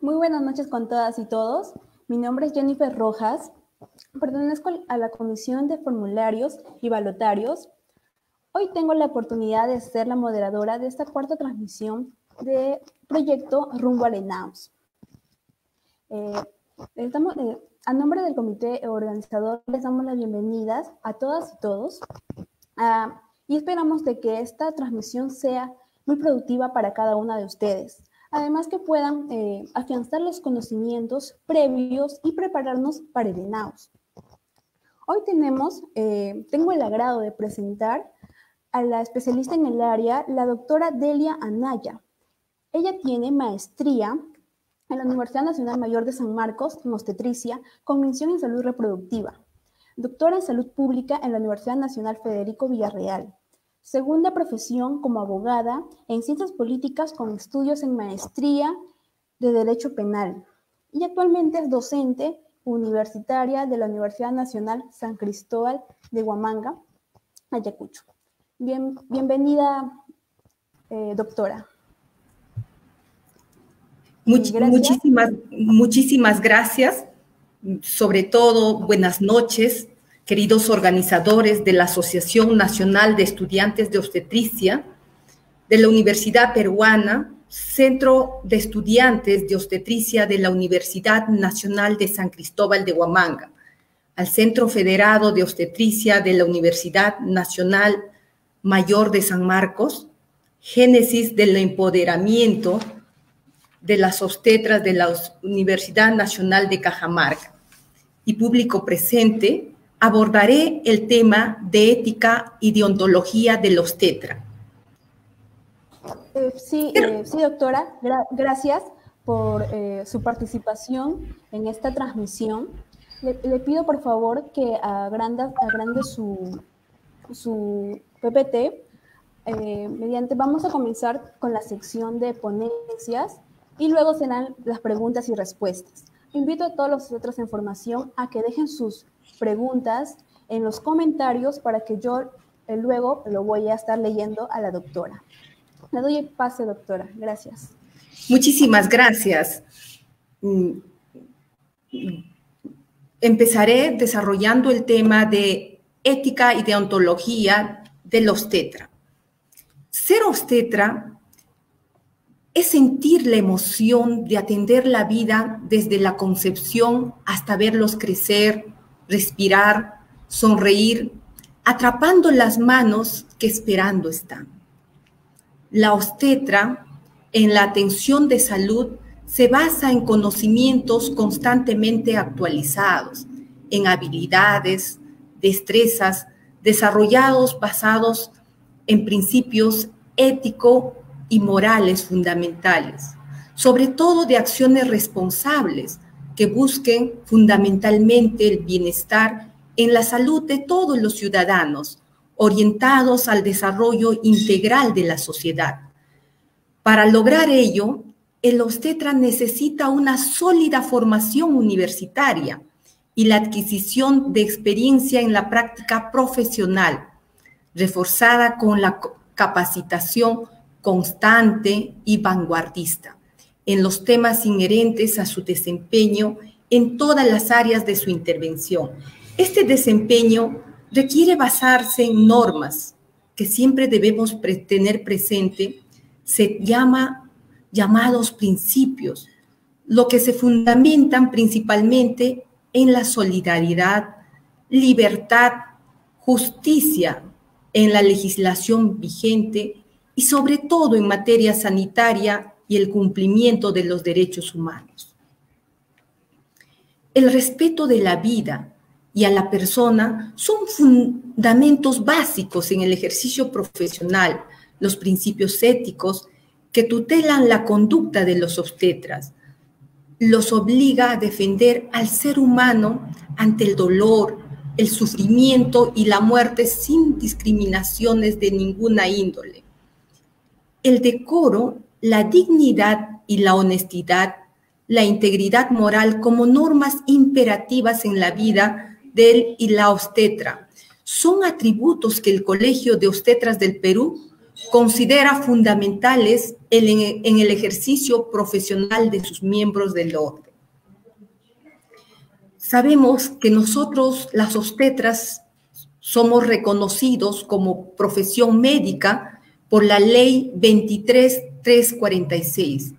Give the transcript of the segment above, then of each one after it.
Muy buenas noches con todas y todos. Mi nombre es Jennifer Rojas. Pertenezco a la Comisión de Formularios y Balotarios. Hoy tengo la oportunidad de ser la moderadora de esta cuarta transmisión de proyecto Rumbo al ENAUS. A nombre del comité organizador les damos las bienvenidas a todas y todos y esperamos de que esta transmisión sea muy productiva para cada una de ustedes. Además que puedan afianzar los conocimientos previos y prepararnos para el ENAUS. Hoy tengo el agrado de presentar a la especialista en el área, la doctora Delia Anaya. Ella tiene maestría en la Universidad Nacional Mayor de San Marcos en obstetricia con mención en salud reproductiva. Doctora en salud pública en la Universidad Nacional Federico Villarreal. Segunda profesión como abogada en ciencias políticas con estudios en maestría de Derecho Penal. Y actualmente es docente universitaria de la Universidad Nacional San Cristóbal de Huamanga, Ayacucho. Bienvenida, doctora. Muchísimas gracias. Sobre todo, buenas noches, queridos organizadores de la Asociación Nacional de Estudiantes de Obstetricia, de la Universidad Peruana, Centro de Estudiantes de Obstetricia de la Universidad Nacional de San Cristóbal de Huamanga, al Centro Federado de Obstetricia de la Universidad Nacional Mayor de San Marcos, Génesis del Empoderamiento de las Obstetras de la Universidad Nacional de Cajamarca, y público presente, abordaré el tema de ética y deontología del obstetra. Sí, doctora, gracias por su participación en esta transmisión. Le pido, por favor, que agrande su PPT. Vamos a comenzar con la sección de ponencias y luego serán las preguntas y respuestas. Invito a todos los obstetras en formación a que dejen sus preguntas en los comentarios para que yo luego lo voy a estar leyendo a la doctora. Le doy el pase, doctora. Gracias. Muchísimas gracias. Empezaré desarrollando el tema de ética y deontología del obstetra. Ser obstetra es sentir la emoción de atender la vida desde la concepción hasta verlos crecer, respirar, sonreír, atrapando las manos que esperando están. La obstetra, en la atención de salud, se basa en conocimientos constantemente actualizados, en habilidades, destrezas, desarrollados basados en principios éticos y morales fundamentales, sobre todo de acciones responsables que busquen fundamentalmente el bienestar en la salud de todos los ciudadanos, orientados al desarrollo integral de la sociedad. Para lograr ello, el obstetra necesita una sólida formación universitaria y la adquisición de experiencia en la práctica profesional, reforzada con la capacitación constante y vanguardista en los temas inherentes a su desempeño en todas las áreas de su intervención. Este desempeño requiere basarse en normas que siempre debemos tener presente, llamados principios, lo que se fundamentan principalmente en la solidaridad, libertad, justicia en la legislación vigente y sobre todo en materia sanitaria y el cumplimiento de los derechos humanos. El respeto de la vida y a la persona son fundamentos básicos en el ejercicio profesional, los principios éticos que tutelan la conducta de los obstetras. Los obliga a defender al ser humano ante el dolor, el sufrimiento y la muerte sin discriminaciones de ninguna índole. El decoro, la dignidad y la honestidad, la integridad moral como normas imperativas en la vida del y la obstetra son atributos que el Colegio de Obstetras del Perú considera fundamentales en el ejercicio profesional de sus miembros del orden. Sabemos que nosotros, las obstetras, somos reconocidos como profesión médica por la Ley 23.346.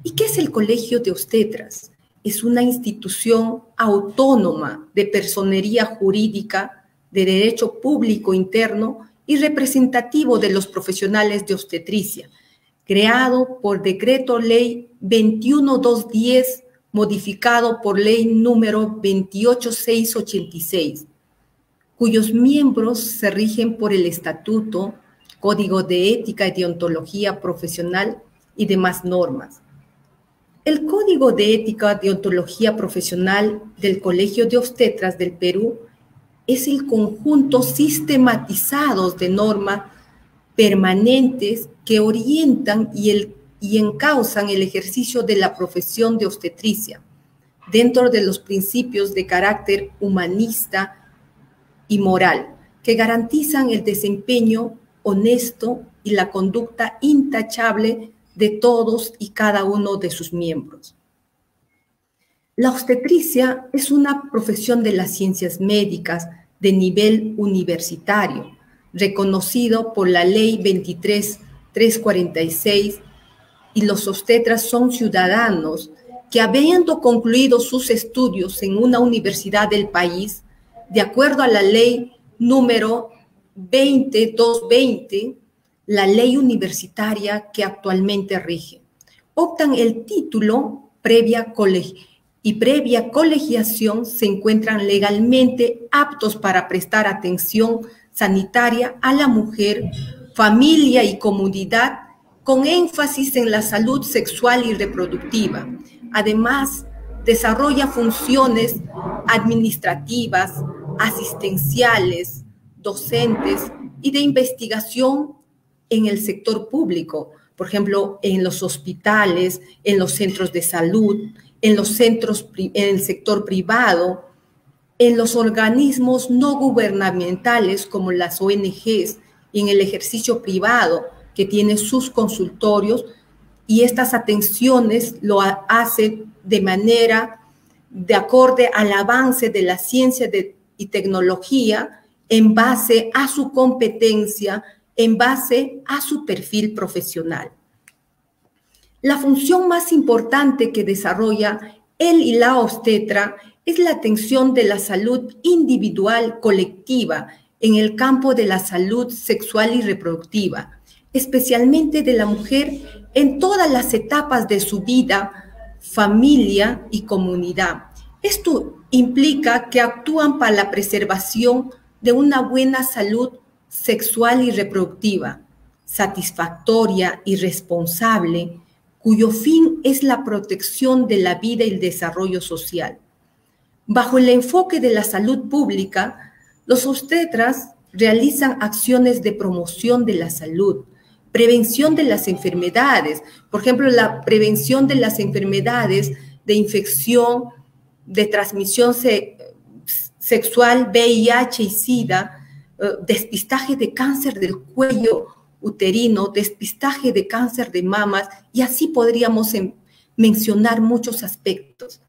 ¿Y qué es el Colegio de Obstetras? Es una institución autónoma de personería jurídica, de derecho público interno y representativo de los profesionales de obstetricia, creado por Decreto Ley 21.210, modificado por Ley número 28.686, cuyos miembros se rigen por el Estatuto, Código de Ética y Deontología Profesional y demás normas. El Código de Ética y Deontología Profesional del Colegio de Obstetras del Perú es el conjunto sistematizado de normas permanentes que orientan y encauzan el ejercicio de la profesión de obstetricia dentro de los principios de carácter humanista y moral que garantizan el desempeño honesto y la conducta intachable de todos y cada uno de sus miembros. La obstetricia es una profesión de las ciencias médicas de nivel universitario, reconocido por la Ley 23.346, y los obstetras son ciudadanos que, habiendo concluido sus estudios en una universidad del país, de acuerdo a la Ley número 20.220, la ley universitaria que actualmente rige, optan el título previa colegiación, se encuentran legalmente aptos para prestar atención sanitaria a la mujer, familia y comunidad, con énfasis en la salud sexual y reproductiva. Además, desarrolla funciones administrativas, asistenciales, docentes y de investigación en el sector público, por ejemplo, en los hospitales, en los centros de salud, en el sector privado, en los organismos no gubernamentales como las ONGs, y en el ejercicio privado que tiene sus consultorios, y estas atenciones lo hace de manera de acorde al avance de la ciencia y tecnología en base a su competencia, en base a su perfil profesional. La función más importante que desarrolla el y la obstetra es la atención de la salud individual colectiva en el campo de la salud sexual y reproductiva, especialmente de la mujer en todas las etapas de su vida, familia y comunidad. Esto implica que actúan para la preservación de una buena salud sexual y reproductiva, satisfactoria y responsable, cuyo fin es la protección de la vida y el desarrollo social. Bajo el enfoque de la salud pública, los obstetras realizan acciones de promoción de la salud, prevención de las enfermedades, por ejemplo, la prevención de las enfermedades de infección, de transmisión sexual, VIH y SIDA, despistaje de cáncer del cuello uterino, despistaje de cáncer de mamas, y así podríamos mencionar muchos aspectos.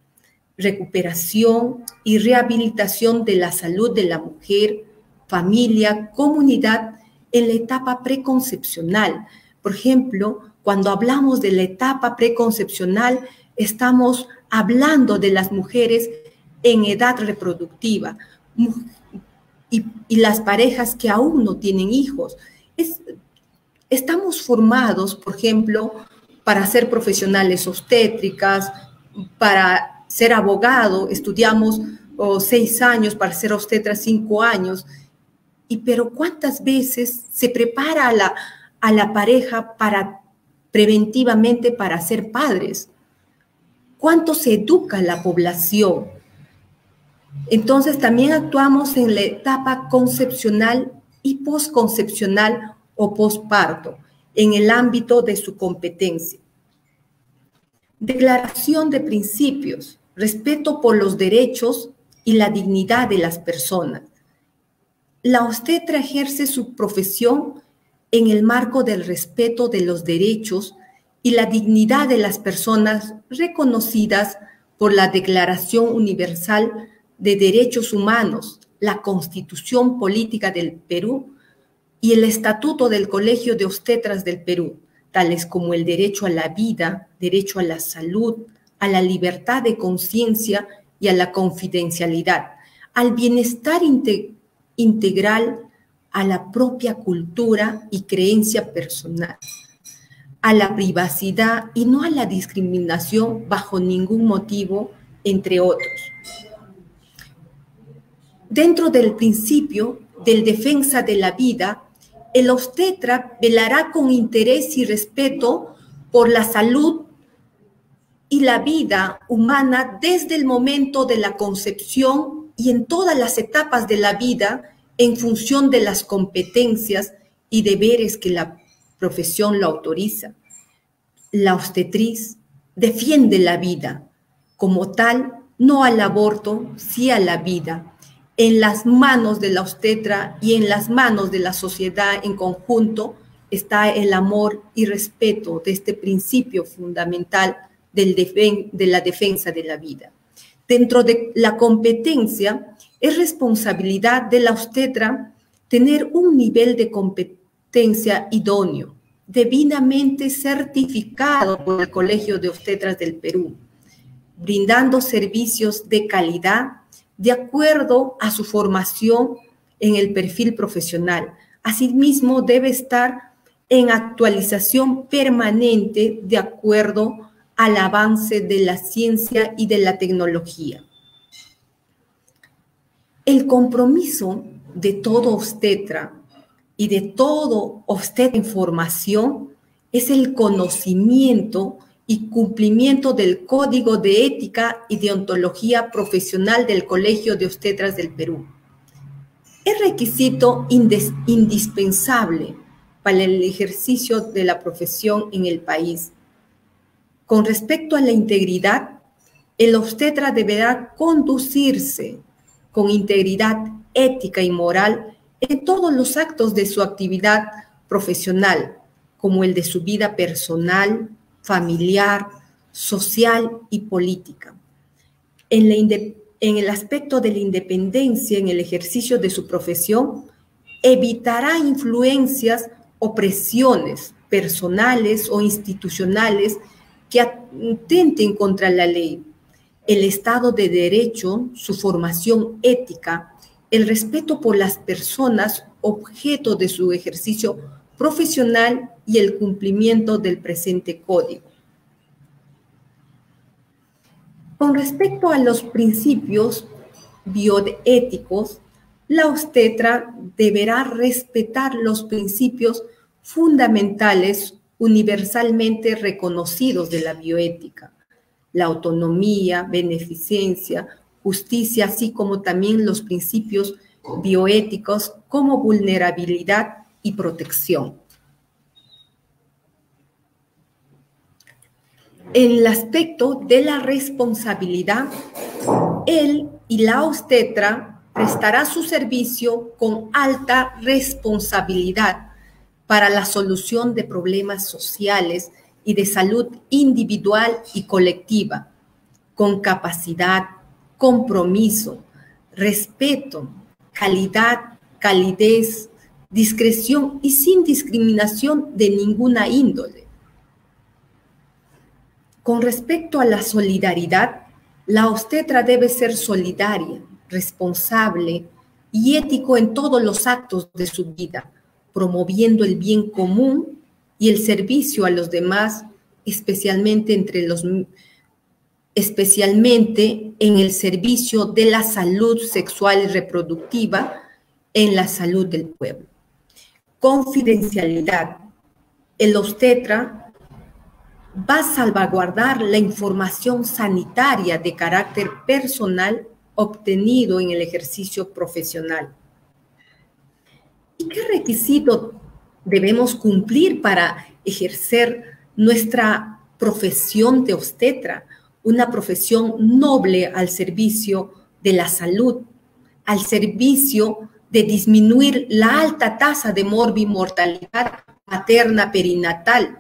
Recuperación y rehabilitación de la salud de la mujer, familia, comunidad en la etapa preconcepcional. Por ejemplo, cuando hablamos de la etapa preconcepcional, estamos hablando de las mujeres en edad reproductiva y las parejas que aún no tienen hijos. Estamos formados, por ejemplo, para ser profesionales obstétricas, para ser abogado, estudiamos 6 años, para ser obstetra 5 años, pero ¿cuántas veces se prepara a la pareja preventivamente para ser padres? ¿Cuánto se educa a la población? Entonces también actuamos en la etapa concepcional y posconcepcional o posparto, en el ámbito de su competencia. Declaración de principios, respeto por los derechos y la dignidad de las personas. La obstetra ejerce su profesión en el marco del respeto de los derechos y la dignidad de las personas reconocidas por la Declaración Universal de Derechos Humanos, la Constitución Política del Perú y el Estatuto del Colegio de Obstetras del Perú, tales como el derecho a la vida, derecho a la salud, a la libertad de conciencia y a la confidencialidad, al bienestar integral, a la propia cultura y creencia personal, a la privacidad y no a la discriminación bajo ningún motivo, entre otros. Dentro del principio de defensa de la vida, el obstetra velará con interés y respeto por la salud y la vida humana desde el momento de la concepción y en todas las etapas de la vida en función de las competencias y deberes que la profesión lo autoriza. La obstetriz defiende la vida, como tal, no al aborto, sí a la vida, en las manos de la obstetra y en las manos de la sociedad en conjunto está el amor y respeto de este principio fundamental de la defensa de la vida. Dentro de la competencia, es responsabilidad de la obstetra tener un nivel de competencia idóneo, debidamente certificado por el Colegio de Obstetras del Perú, brindando servicios de calidad de acuerdo a su formación en el perfil profesional. Asimismo, debe estar en actualización permanente de acuerdo al avance de la ciencia y de la tecnología. El compromiso de todo obstetra y de todo obstetra en formación es el conocimiento y cumplimiento del Código de Ética y Deontología Profesional del Colegio de Obstetras del Perú. Es requisito indispensable para el ejercicio de la profesión en el país. Con respecto a la integridad, el obstetra deberá conducirse con integridad ética y moral en todos los actos de su actividad profesional, como el de su vida personal, familiar, social y política. En el aspecto de la independencia en el ejercicio de su profesión, evitará influencias o presiones personales o institucionales que atenten contra la ley, el Estado de Derecho, su formación ética, el respeto por las personas objeto de su ejercicio profesional y el cumplimiento del presente código. Con respecto a los principios bioéticos, la obstetra deberá respetar los principios fundamentales universalmente reconocidos de la bioética, la autonomía, beneficencia, justicia, así como también los principios bioéticos como vulnerabilidad y protección. En el aspecto de la responsabilidad, él y la obstetra prestará su servicio con alta responsabilidad para la solución de problemas sociales y de salud individual y colectiva, con capacidad, compromiso, respeto, calidad, calidez, discreción y sin discriminación de ninguna índole. Con respecto a la solidaridad, la obstetra debe ser solidaria, responsable y ético en todos los actos de su vida, promoviendo el bien común y el servicio a los demás, especialmente en el servicio de la salud sexual y reproductiva, en la salud del pueblo. Confidencialidad. El obstetra va a salvaguardar la información sanitaria de carácter personal obtenido en el ejercicio profesional. ¿Y qué requisitos debemos cumplir para ejercer nuestra profesión de obstetra? Una profesión noble al servicio de la salud, al servicio de disminuir la alta tasa de morbimortalidad materna perinatal.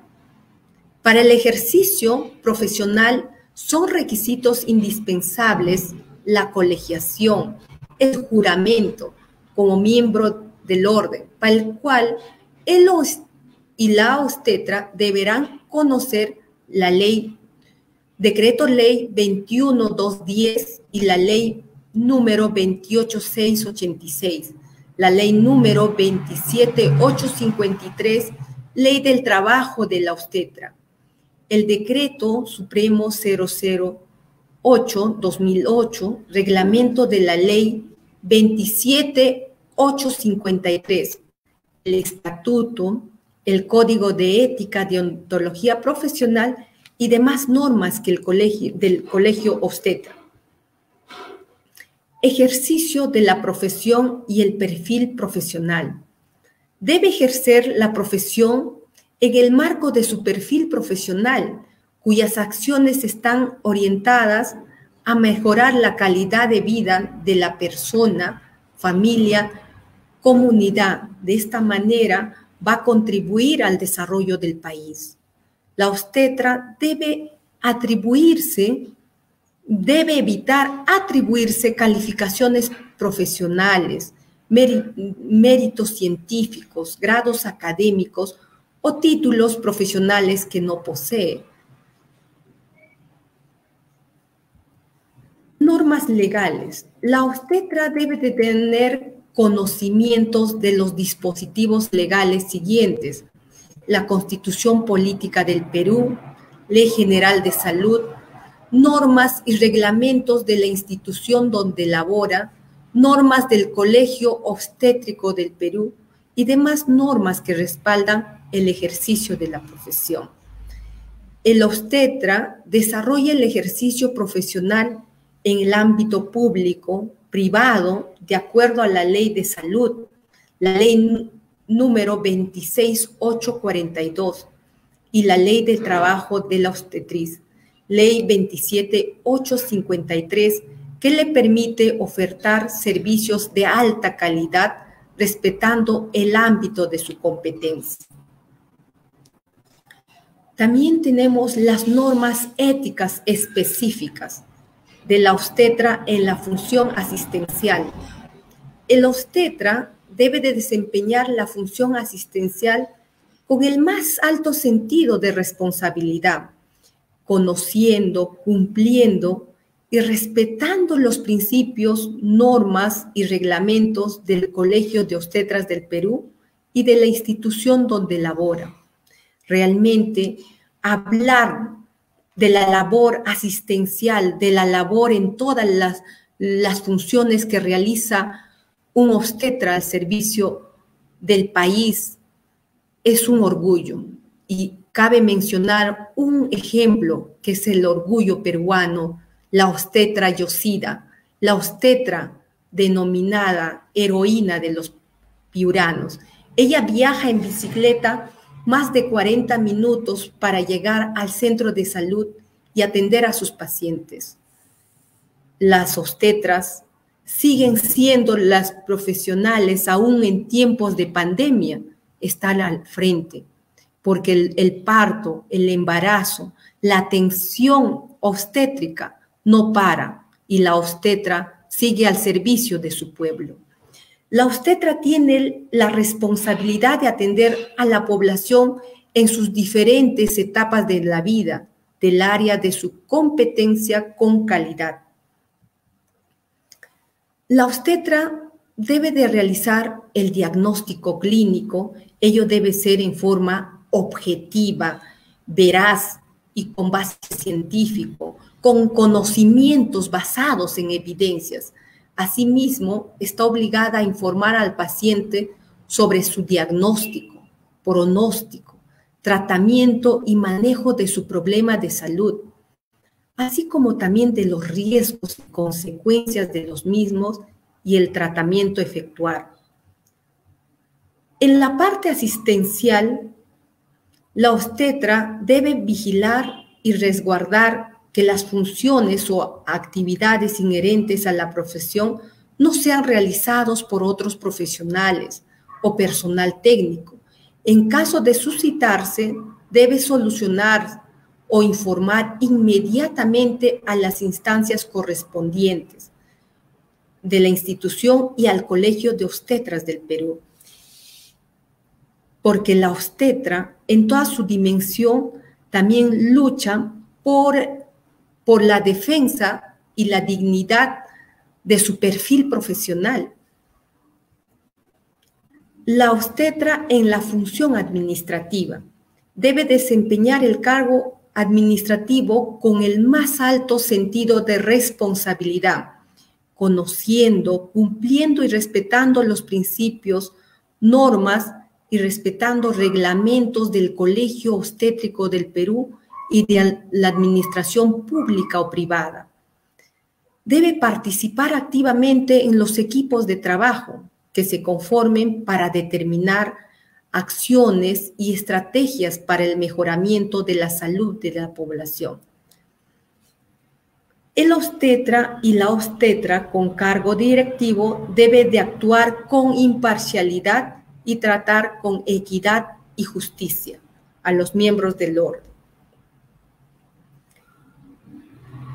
Para el ejercicio profesional son requisitos indispensables la colegiación, el juramento como miembro del orden, para el cual el y la obstetra deberán conocer la ley, decreto ley 21.210 y la ley número 28.686, la ley número 27.853, ley del trabajo de la obstetra, el decreto supremo 008-2008, reglamento de la ley 27.853, el estatuto, el código de ética de ontología profesional y demás normas que del colegio obstetra. Ejercicio de la profesión y el perfil profesional. Debe ejercer la profesión en el marco de su perfil profesional, cuyas acciones están orientadas a mejorar la calidad de vida de la persona, familia, comunidad. De esta manera va a contribuir al desarrollo del país. La obstetra debe evitar atribuirse calificaciones profesionales, méritos científicos, grados académicos o títulos profesionales que no posee. Normas legales. La obstetra debe de tener conocimientos de los dispositivos legales siguientes: la Constitución Política del Perú, Ley General de Salud, normas y reglamentos de la institución donde labora, normas del Colegio Obstétrico del Perú y demás normas que respaldan el ejercicio de la profesión. El obstetra desarrolla el ejercicio profesional en el ámbito público, privado, de acuerdo a la Ley de Salud, la Ley número 26.842 y la Ley del Trabajo de la Obstetriz, Ley 27.853, que le permite ofertar servicios de alta calidad respetando el ámbito de su competencia. También tenemos las normas éticas específicas de la obstetra en la función asistencial. El obstetra debe de desempeñar la función asistencial con el más alto sentido de responsabilidad, conociendo, cumpliendo y respetando los principios, normas y reglamentos del Colegio de Obstetras del Perú y de la institución donde labora. Realmente, hablar de la labor asistencial, de la labor en todas las funciones que realiza un obstetra al servicio del país, es un orgullo. Y cabe mencionar un ejemplo que es el orgullo peruano, la obstetra Yosida, la obstetra denominada heroína de los piuranos. Ella viaja en bicicleta más de 40 minutos para llegar al centro de salud y atender a sus pacientes. Las obstetras siguen siendo las profesionales aún en tiempos de pandemia, están al frente, porque el parto, el embarazo, la atención obstétrica no para y la obstetra sigue al servicio de su pueblo. La obstetra tiene la responsabilidad de atender a la población en sus diferentes etapas de la vida, del área de su competencia con calidad. La obstetra debe de realizar el diagnóstico clínico. Ello debe ser en forma objetiva, veraz y con base científico, con conocimientos basados en evidencias. Asimismo, está obligada a informar al paciente sobre su diagnóstico, pronóstico, tratamiento y manejo de su problema de salud, así como también de los riesgos y consecuencias de los mismos y el tratamiento efectuar. En la parte asistencial, la obstetra debe vigilar y resguardar que las funciones o actividades inherentes a la profesión no sean realizados por otros profesionales o personal técnico. En caso de suscitarse, debe solucionar o informar inmediatamente a las instancias correspondientes de la institución y al Colegio de Obstetras del Perú. Porque la obstetra, en toda su dimensión, también lucha por la defensa y la dignidad de su perfil profesional. La obstetra, en la función administrativa, debe desempeñar el cargo administrativo con el más alto sentido de responsabilidad, conociendo, cumpliendo y respetando los principios, normas y respetando reglamentos del Colegio Obstétrico del Perú y de la administración pública o privada. Debe participar activamente en los equipos de trabajo que se conformen para determinar acciones y estrategias para el mejoramiento de la salud de la población. El obstetra y la obstetra con cargo directivo debe de actuar con imparcialidad y tratar con equidad y justicia a los miembros del orden.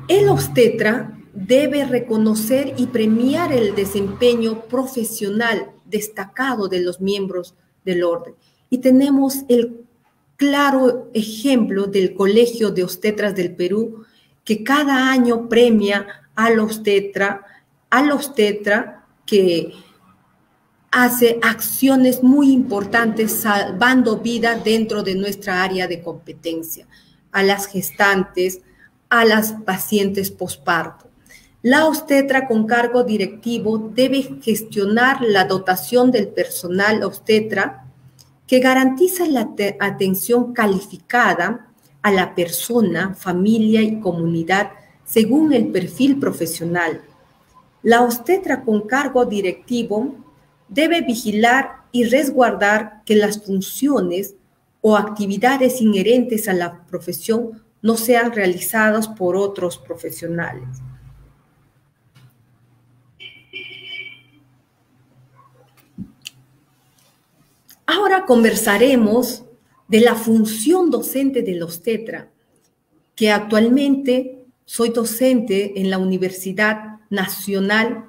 El obstetra debe reconocer y premiar el desempeño profesional destacado de los miembros del orden. Y tenemos el claro ejemplo del Colegio de Obstetras del Perú, que cada año premia al obstetra que hace acciones muy importantes salvando vida dentro de nuestra área de competencia, a las gestantes, a las pacientes posparto. La obstetra con cargo directivo debe gestionar la dotación del personal obstetra que garantiza la atención calificada a la persona, familia y comunidad según el perfil profesional. La obstetra con cargo directivo debe vigilar y resguardar que las funciones o actividades inherentes a la profesión no sean realizadas por otros profesionales. Ahora conversaremos de la función docente del obstetra, que actualmente soy docente en la Universidad Nacional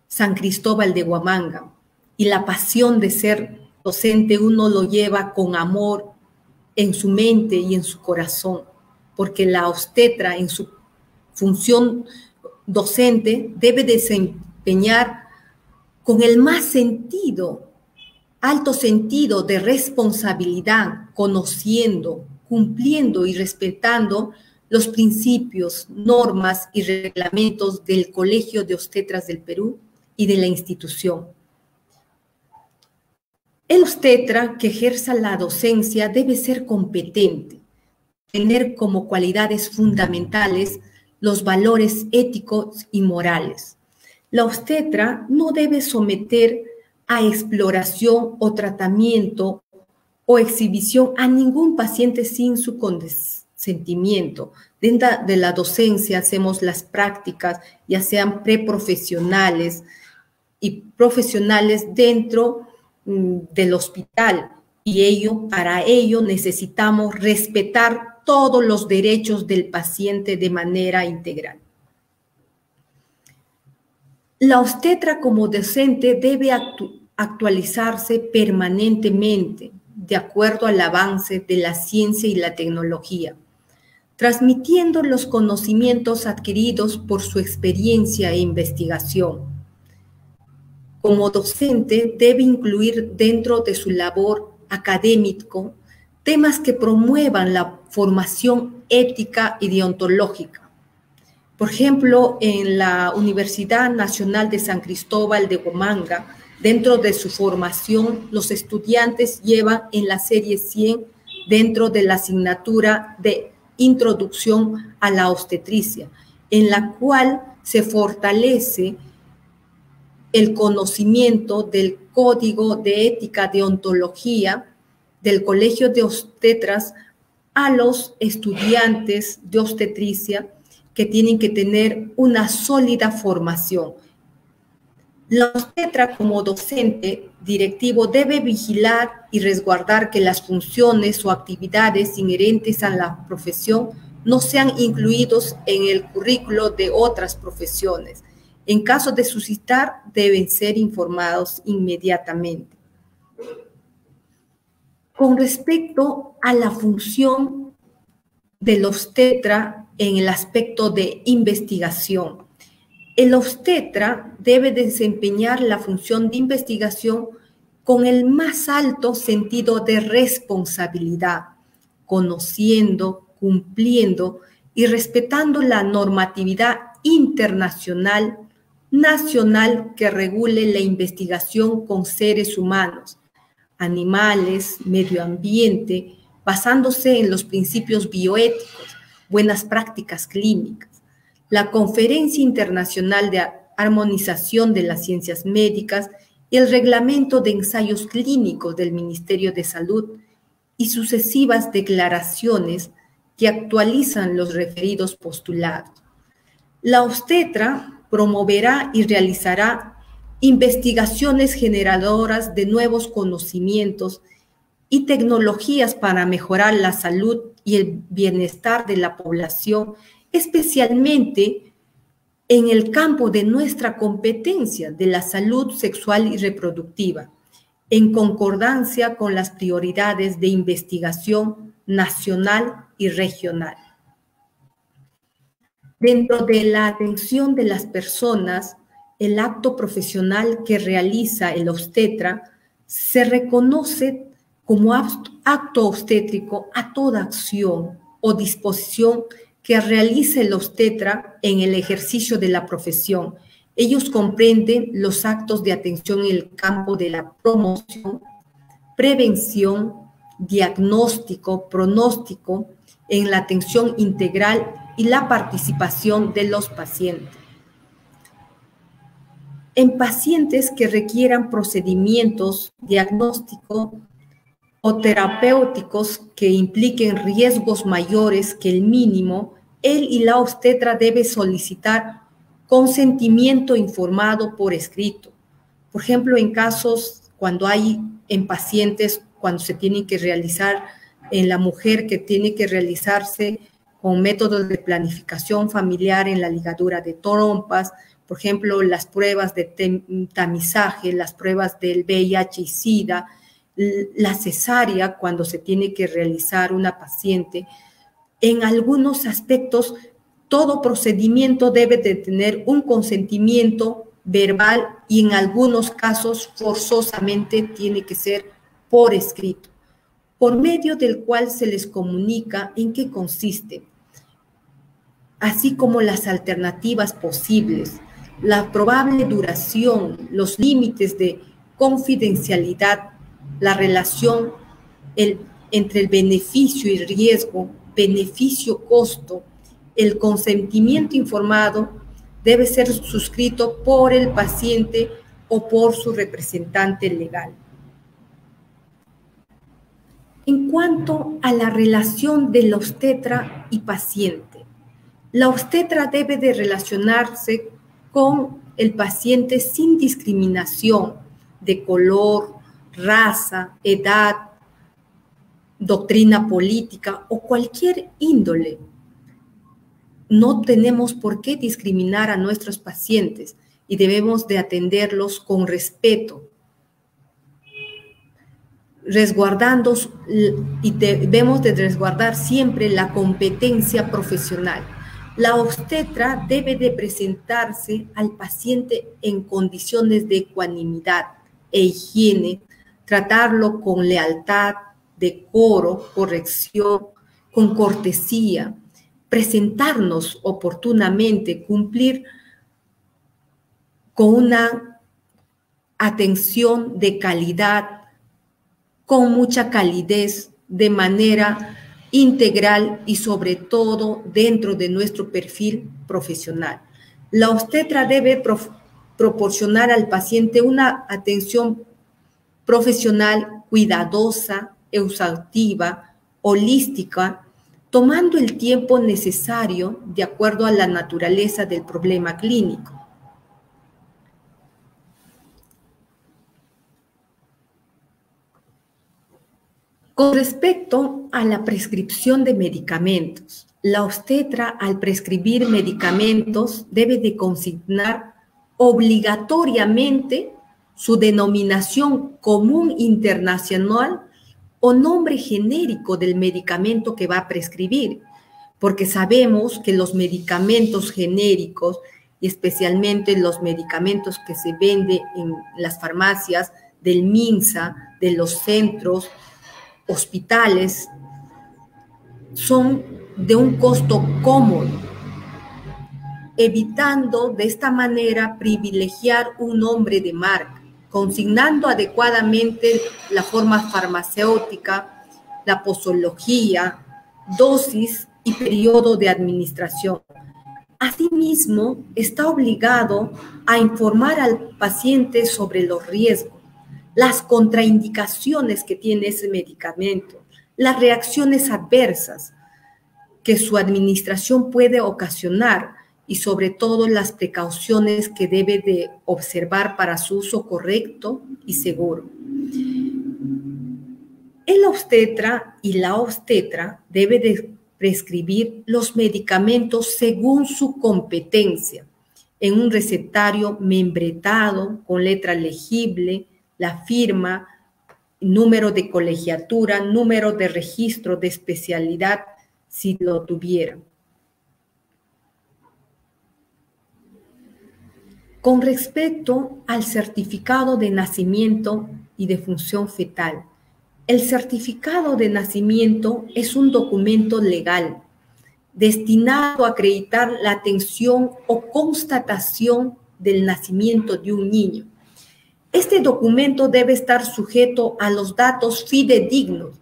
San Cristóbal de Huamanga, y la pasión de ser docente uno lo lleva con amor en su mente y en su corazón, porque la obstetra en su función docente debe desempeñar con el más alto sentido de responsabilidad, conociendo, cumpliendo y respetando los principios, normas y reglamentos del Colegio de Obstetras del Perú y de la institución. El obstetra que ejerza la docencia debe ser competente, tener como cualidades fundamentales los valores éticos y morales. La obstetra no debe someter a exploración o tratamiento o exhibición a ningún paciente sin su consentimiento. Dentro de la docencia hacemos las prácticas, ya sean preprofesionales y profesionales dentro del hospital, y para ello necesitamos respetar todos los derechos del paciente de manera integral. La obstetra como docente debe actualizarse permanentemente de acuerdo al avance de la ciencia y la tecnología. transmitiendo los conocimientos adquiridos por su experiencia e investigación. Como docente, debe incluir dentro de su labor académico temas que promuevan la formación ética y deontológica. Por ejemplo, en la Universidad Nacional de San Cristóbal de Huamanga, dentro de su formación, los estudiantes llevan en la serie 100 dentro de la asignatura de Introducción a la Obstetricia, en la cual se fortalece el conocimiento del Código de Ética Deontología del Colegio de Obstetras a los estudiantes de obstetricia que tienen que tener una sólida formación. La obstetra como docente directivo debe vigilar y resguardar que las funciones o actividades inherentes a la profesión no sean incluidos en el currículo de otras profesiones. En caso de suscitar, deben ser informados inmediatamente. Con respecto a la función del obstetra en el aspecto de investigación, el obstetra debe desempeñar la función de investigación con el más alto sentido de responsabilidad, conociendo, cumpliendo y respetando la normatividad internacional, nacional que regule la investigación con seres humanos, animales, medio ambiente, basándose en los principios bioéticos, buenas prácticas clínicas. La Conferencia Internacional de Armonización de las Ciencias Médicas y el Reglamento de Ensayos Clínicos del Ministerio de Salud y sucesivas declaraciones que actualizan los referidos postulados. La obstetra promoverá y realizará investigaciones generadoras de nuevos conocimientos y tecnologías para mejorar la salud y el bienestar de la población, especialmente en el campo de nuestra competencia de la salud sexual y reproductiva, en concordancia con las prioridades de investigación nacional y regional. Dentro de la atención de las personas, el acto profesional que realiza el obstetra se reconoce como acto obstétrico a toda acción o disposición que realice el obstetra en el ejercicio de la profesión. Ellos comprenden los actos de atención en el campo de la promoción, prevención, diagnóstico, pronóstico, en la atención integral y la participación de los pacientes. En pacientes que requieran procedimientos diagnósticos o terapéuticos que impliquen riesgos mayores que el mínimo, él y la obstetra debe solicitar consentimiento informado por escrito. Por ejemplo, en casos cuando hay en pacientes, cuando se tiene que realizar en la mujer que tiene que realizarse con métodos de planificación familiar en la ligadura de trompas, por ejemplo, las pruebas de tamizaje, las pruebas del VIH y SIDA, la cesárea cuando se tiene que realizar una paciente. En algunos aspectos, todo procedimiento debe de tener un consentimiento verbal y en algunos casos forzosamente tiene que ser por escrito, por medio del cual se les comunica en qué consiste, así como las alternativas posibles, la probable duración, los límites de confidencialidad, la relación entre el beneficio y riesgo, beneficio-costo, el consentimiento informado debe ser suscrito por el paciente o por su representante legal. En cuanto a la relación del obstetra y paciente, la obstetra debe de relacionarse con el paciente sin discriminación de color, raza, edad, doctrina política o cualquier índole. No tenemos por qué discriminar a nuestros pacientes y debemos de atenderlos con respeto. resguardando y debemos de resguardar siempre la competencia profesional. La obstetra debe de presentarse al paciente en condiciones de ecuanimidad e higiene, tratarlo con lealtad, decoro, corrección, con cortesía, presentarnos oportunamente, cumplir con una atención de calidad, con mucha calidez, de manera integral y sobre todo dentro de nuestro perfil profesional. La obstetra debe proporcionar al paciente una atención profesional cuidadosa, exhaustiva, holística, tomando el tiempo necesario de acuerdo a la naturaleza del problema clínico. Con respecto a la prescripción de medicamentos, la obstetra al prescribir medicamentos debe de consignar obligatoriamente su denominación común internacional o nombre genérico del medicamento que va a prescribir, porque sabemos que los medicamentos genéricos, y especialmente los medicamentos que se venden en las farmacias del MINSA, de los centros hospitales, son de un costo cómodo, evitando de esta manera privilegiar un nombre de marca, consignando adecuadamente la forma farmacéutica, la posología, dosis y periodo de administración. Asimismo, está obligado a informar al paciente sobre los riesgos, las contraindicaciones que tiene ese medicamento, las reacciones adversas que su administración puede ocasionar y sobre todo las precauciones que debe de observar para su uso correcto y seguro. El obstetra y la obstetra debe de prescribir los medicamentos según su competencia, en un recetario membretado con letra legible, la firma, número de colegiatura, número de registro de especialidad, si lo tuvieran. Con respecto al certificado de nacimiento y de función fetal, el certificado de nacimiento es un documento legal destinado a acreditar la atención o constatación del nacimiento de un niño. Este documento debe estar sujeto a los datos fidedignos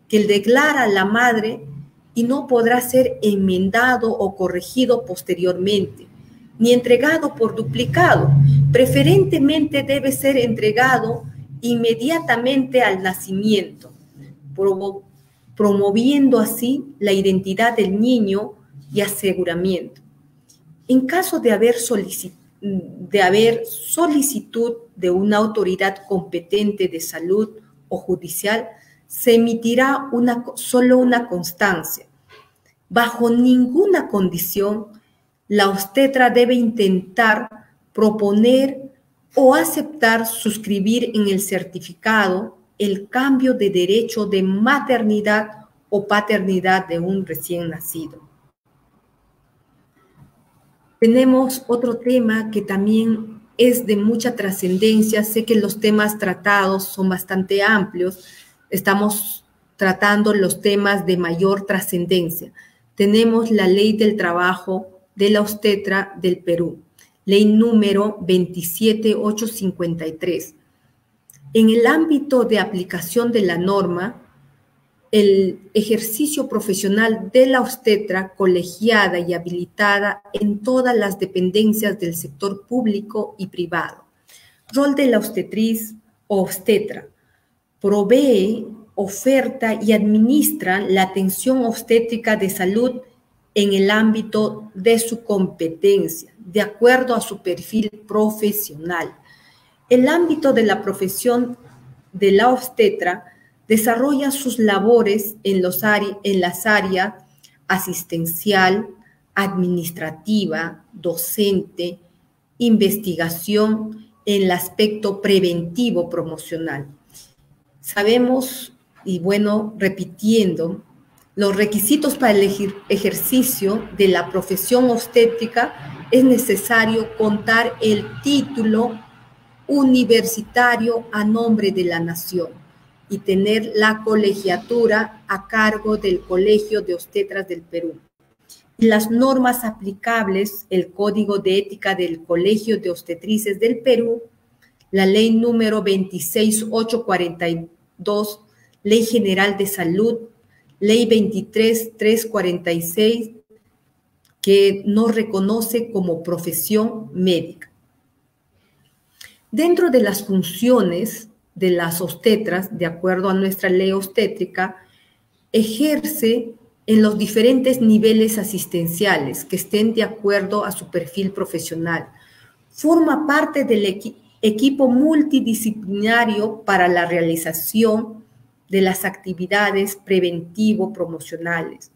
que declara la madre y no podrá ser enmendado o corregido posteriormente, ni entregado por duplicado. Preferentemente debe ser entregado inmediatamente al nacimiento, promoviendo así la identidad del niño y aseguramiento. En caso de haber solicitud de una autoridad competente de salud o judicial, se emitirá solo una constancia. Bajo ninguna condición, la obstetra debe intentar proponer o aceptar suscribir en el certificado el cambio de derecho de maternidad o paternidad de un recién nacido. Tenemos otro tema que también es de mucha trascendencia. Sé que los temas tratados son bastante amplios. Estamos tratando los temas de mayor trascendencia. Tenemos la Ley del Trabajo de la Obstetra del Perú, Ley número 27853. En el ámbito de aplicación de la norma, el ejercicio profesional de la obstetra colegiada y habilitada en todas las dependencias del sector público y privado. Rol de la obstetriz o obstetra: provee, oferta y administra la atención obstétrica de salud en el ámbito de su competencia, de acuerdo a su perfil profesional. El ámbito de la profesión de la obstetra desarrolla sus labores en las áreas asistencial, administrativa, docente, investigación, en el aspecto preventivo promocional. Sabemos, y bueno, repitiendo, los requisitos para el ejercicio de la profesión obstétrica es necesario contar el título universitario a nombre de la nación y tener la colegiatura a cargo del Colegio de Obstetras del Perú. Las normas aplicables, el Código de Ética del Colegio de Obstetrices del Perú, la Ley número 26842, Ley General de Salud, Ley 23346, que nos reconoce como profesión médica. Dentro de las funciones de las obstetras, de acuerdo a nuestra ley obstétrica, ejerce en los diferentes niveles asistenciales que estén de acuerdo a su perfil profesional. Forma parte del equipo multidisciplinario para la realización de las actividades preventivo-promocionales.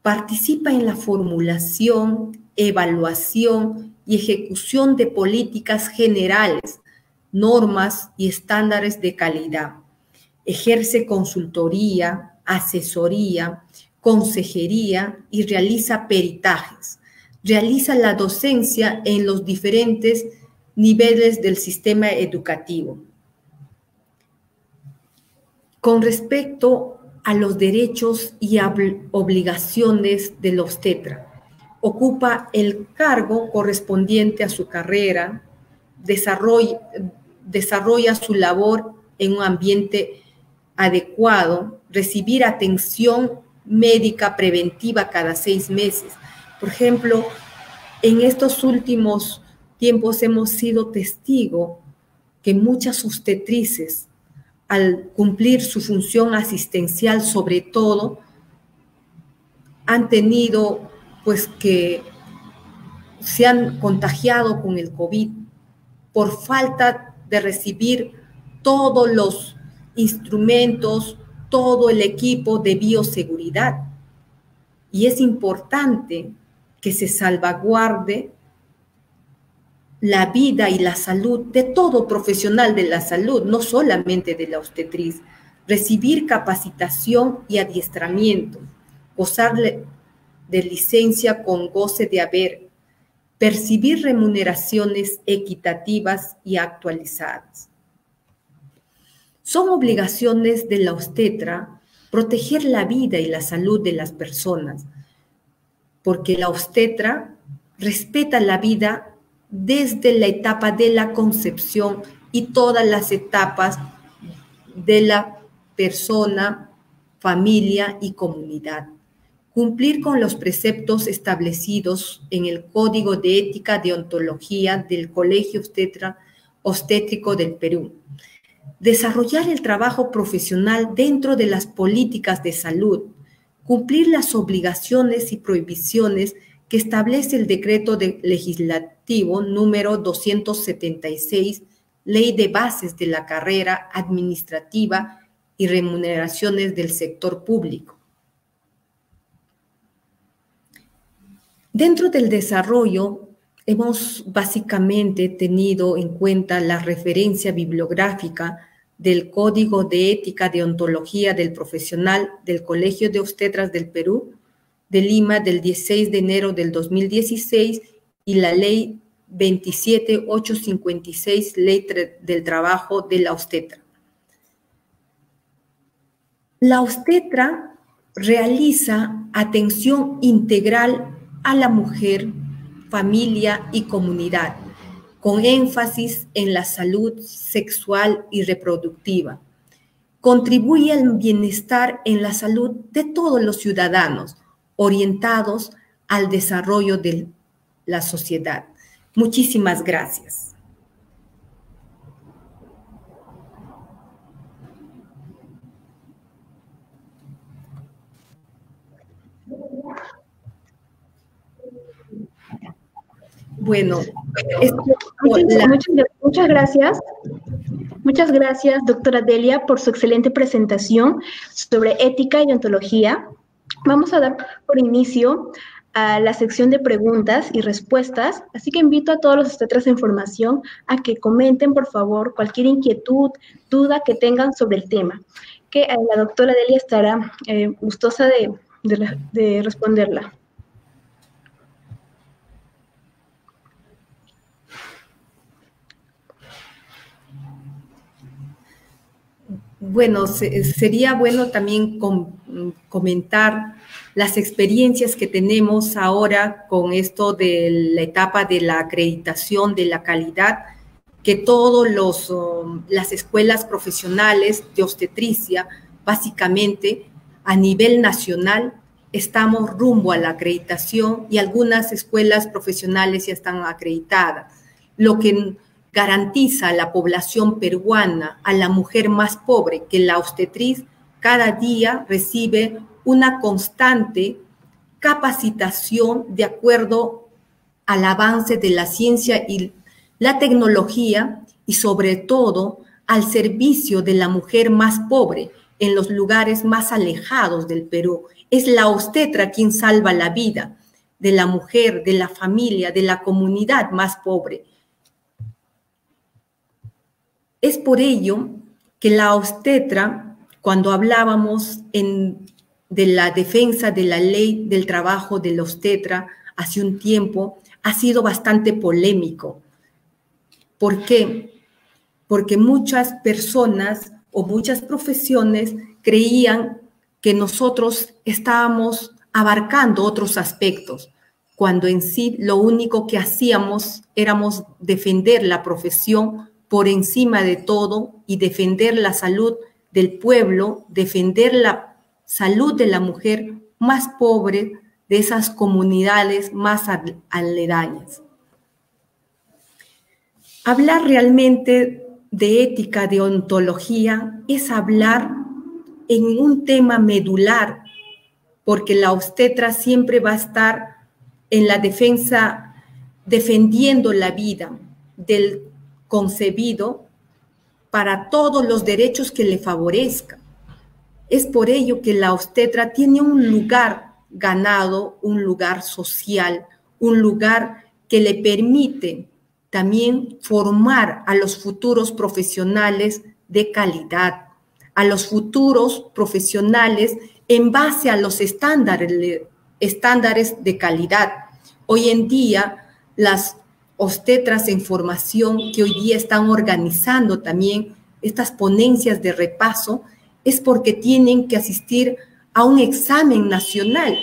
Participa en la formulación, evaluación y ejecución de políticas generales, normas y estándares de calidad. Ejerce consultoría, asesoría, consejería y realiza peritajes. Realiza la docencia en los diferentes niveles del sistema educativo. Con respecto a los derechos y obligaciones del obstetra, ocupa el cargo correspondiente a su carrera, desarrolla su labor en un ambiente adecuado, recibir atención médica preventiva cada 6 meses. Por ejemplo, en estos últimos tiempos hemos sido testigo que muchas obstetrices, al cumplir su función asistencial, sobre todo, han tenido, pues, que se han contagiado con el COVID por falta de recibir todos los instrumentos, todo el equipo de bioseguridad. Y es importante que se salvaguarde la vida y la salud de todo profesional de la salud, no solamente de la obstetriz. Recibir capacitación y adiestramiento, gozar de licencia con goce de haber, percibir remuneraciones equitativas y actualizadas. Son obligaciones de la obstetra proteger la vida y la salud de las personas, porque la obstetra respeta la vida desde la etapa de la concepción y todas las etapas de la persona, familia y comunidad. Cumplir con los preceptos establecidos en el Código de Ética de Ontología del Colegio Obstétrico del Perú. Desarrollar el trabajo profesional dentro de las políticas de salud. Cumplir las obligaciones y prohibiciones que establece el decreto legislativo número 276, Ley de Bases de la Carrera Administrativa y Remuneraciones del Sector Público. Dentro del desarrollo, hemos básicamente tenido en cuenta la referencia bibliográfica del Código de Ética de Ontología del Profesional del Colegio de Obstetras del Perú, de Lima, del 16 de enero del 2016, y la Ley 27856, Ley del Trabajo de la Obstetra. La obstetra realiza atención integral a la mujer, familia y comunidad, con énfasis en la salud sexual y reproductiva. Contribuye al bienestar en la salud de todos los ciudadanos, orientados al desarrollo de la sociedad. Muchísimas gracias. Bueno, muchas gracias. Muchas gracias, doctora Delia, por su excelente presentación sobre ética y ontología. Vamos a dar por inicio a la sección de preguntas y respuestas, así que invito a todos los obstetras en formación a que comenten, por favor, cualquier inquietud, duda que tengan sobre el tema, que la doctora Delia estará gustosa de responderla. Bueno, sería bueno también comentar las experiencias que tenemos ahora con esto de la etapa de la acreditación de la calidad, que todas las escuelas profesionales de obstetricia, básicamente a nivel nacional, estamos rumbo a la acreditación y algunas escuelas profesionales ya están acreditadas, lo que garantiza a la población peruana, a la mujer más pobre, que la obstetriz cada día recibe una constante capacitación de acuerdo al avance de la ciencia y la tecnología y sobre todo al servicio de la mujer más pobre en los lugares más alejados del Perú. Es la obstetra quien salva la vida de la mujer, de la familia, de la comunidad más pobre. Es por ello que la obstetra, cuando hablábamos de la defensa de la ley del trabajo de la obstetra hace un tiempo, ha sido bastante polémico. ¿Por qué? Porque muchas personas o muchas profesiones creían que nosotros estábamos abarcando otros aspectos, cuando en sí lo único que hacíamos éramos defender la profesión por encima de todo y defender la salud del pueblo, defender la salud de la mujer más pobre de esas comunidades más aledañas. Hablar realmente de ética, de ontología, es hablar en un tema medular, porque la obstetra siempre va a estar en la defensa, defendiendo la vida del concebido para todos los derechos que le favorezcan. Es por ello que la obstetra tiene un lugar ganado, un lugar social, un lugar que le permite también formar a los futuros profesionales de calidad, a los futuros profesionales en base a los estándares de calidad. Hoy en día, las obstetras en formación que hoy día están organizando también estas ponencias de repaso es porque tienen que asistir a un examen nacional,